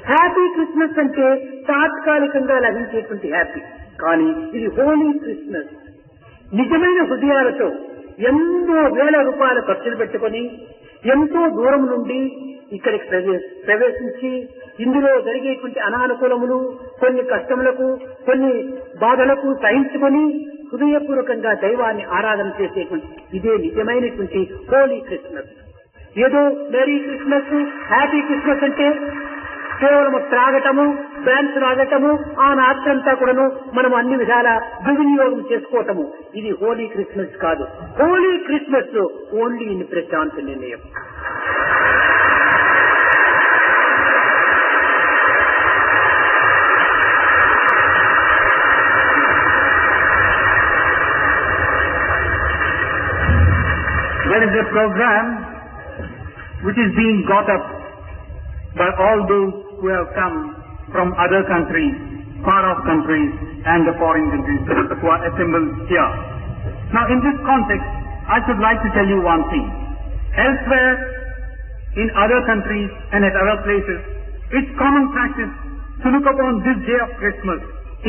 హ్యాపీ క్రిస్మస్ అంటే తాత్కాలికంగా లభించేటువంటి హ్యాపీ. కానీ ఇది హోలీ క్రిస్మస్. నిజమైన హృదయాలతో ఎన్నో వేల రూపాయలు ఖర్చులు పెట్టుకొని ఎంతో దూరం నుండి ఇక్కడికి ప్రవేశించి ఇందులో జరిగేటువంటి అనానుకూలములు, కొన్ని కష్టములకు, కొన్ని బాధలకు సహించుకొని హృదయపూర్వకంగా దైవాన్ని ఆరాధన చేసేటువంటి ఇదే నిజమైనటువంటి హోలీ క్రిస్మస్. ఏదో మేరీ క్రిస్మస్, హ్యాపీ క్రిస్మస్ అంటే కేవలం త్రాగటము, డాన్స్ రాగటము, ఆ నాట్యంతా కూడాను మనం అన్ని విధాల దుర్వినియోగం చేసుకోవటము. ఇది హోలీ క్రిస్మస్ కాదు. Holy Christmas only in Prashanti Nilayam. There is a program which is being got up by all those who have come from other countries, far off countries and the foreign countries who are assembled here. Now in this context, I should like to tell you one thing. Elsewhere, in other countries and at other places, it's common practice to look upon this day of Christmas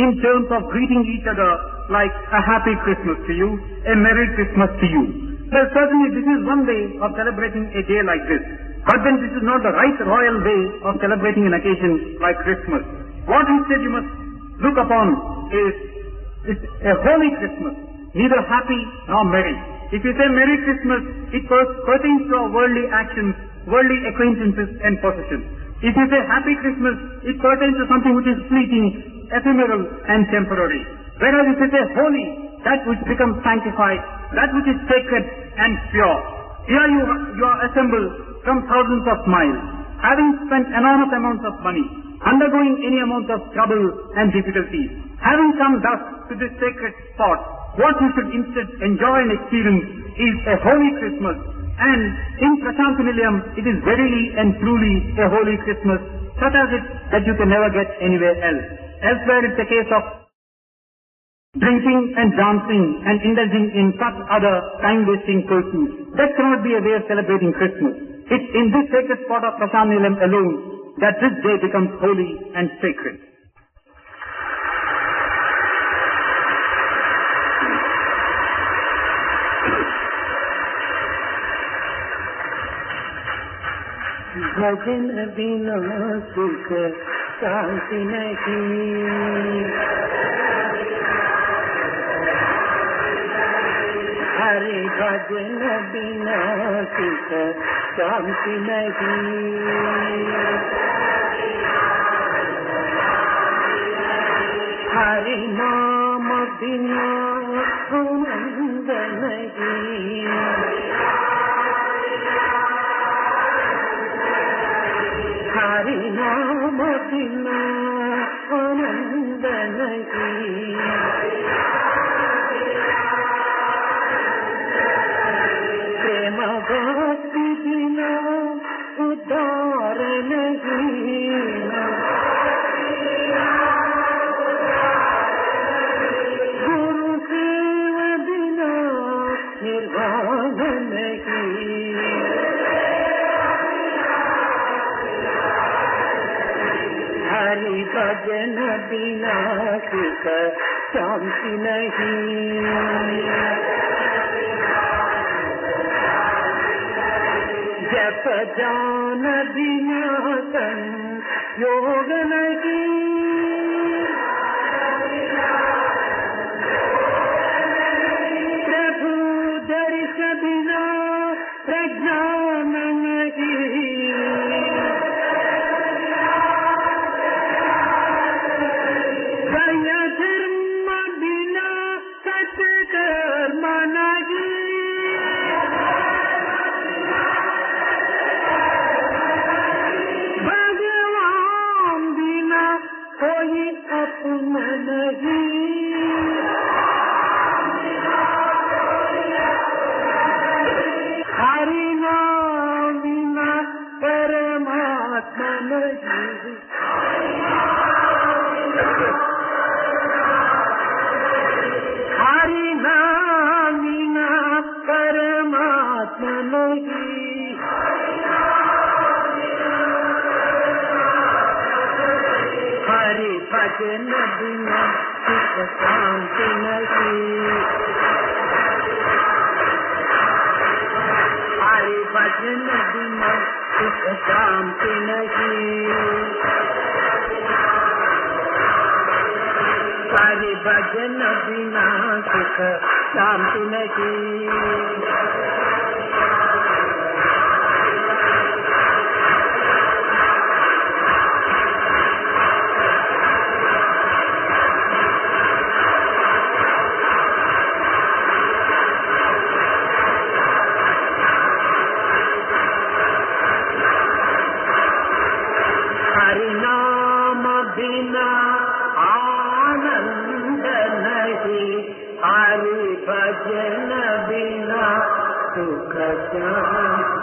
in terms of greeting each other like a happy Christmas to you, a Merry Christmas to you. Well, certainly this is one way of celebrating a day like this. But then this is not the right royal way of celebrating an occasion like Christmas. What instead you must look upon is a holy Christmas, neither happy nor merry. If you say Merry Christmas, it pertains to our worldly actions, worldly acquaintances and possessions. If you say Happy Christmas, it pertains to something which is fleeting, ephemeral and temporary. Whereas if you say holy, that which becomes sanctified, that which is sacred and pure. Here you are assembled from thousands of miles, having spent enormous amounts of money, undergoing any amount of trouble and difficulties, having come thus to this sacred spot. What you should instead enjoy and experience is a holy Christmas. And in Prashant Nilayam, it is verily and truly a holy Christmas, such as it that you can never get anywhere else. Elsewhere it's a case of drinking and dancing and indulging in such other time-wasting pursuits. That cannot be a way of celebrating Christmas. It's in this sacred spot of Prashant Nilayam alone that this day becomes holy and sacred. भजन बिना सुख शांति नहीं, हरे भजन बिना सुख शांति नहीं, हरे नाम बिना आनंद नहीं, हरि नाम बिना आनंद नहीं, प्रेम भक्ति बिना उद्धार नहीं, गुरु सेवा बिना निर्वाण नहीं, हरि भजन बिना सुख शांति नहीं, जप जान बिना योग नहीं, प्रभु दर्श बिना प्रज्ञान नहीं, धर्म बिना सत्कर्म नहीं, भगवान बिना कोई अपना नहीं, हरि नाम बिना परमात्मा नहीं, भजन बिना सुख शांति नहीं, हरि भजन बिना सुख शांति नहीं, हरि भजन बिना सुख शांति नहीं। हरिनाम बिना आनंद नहीं, हरि भजन बिना सुख शांति।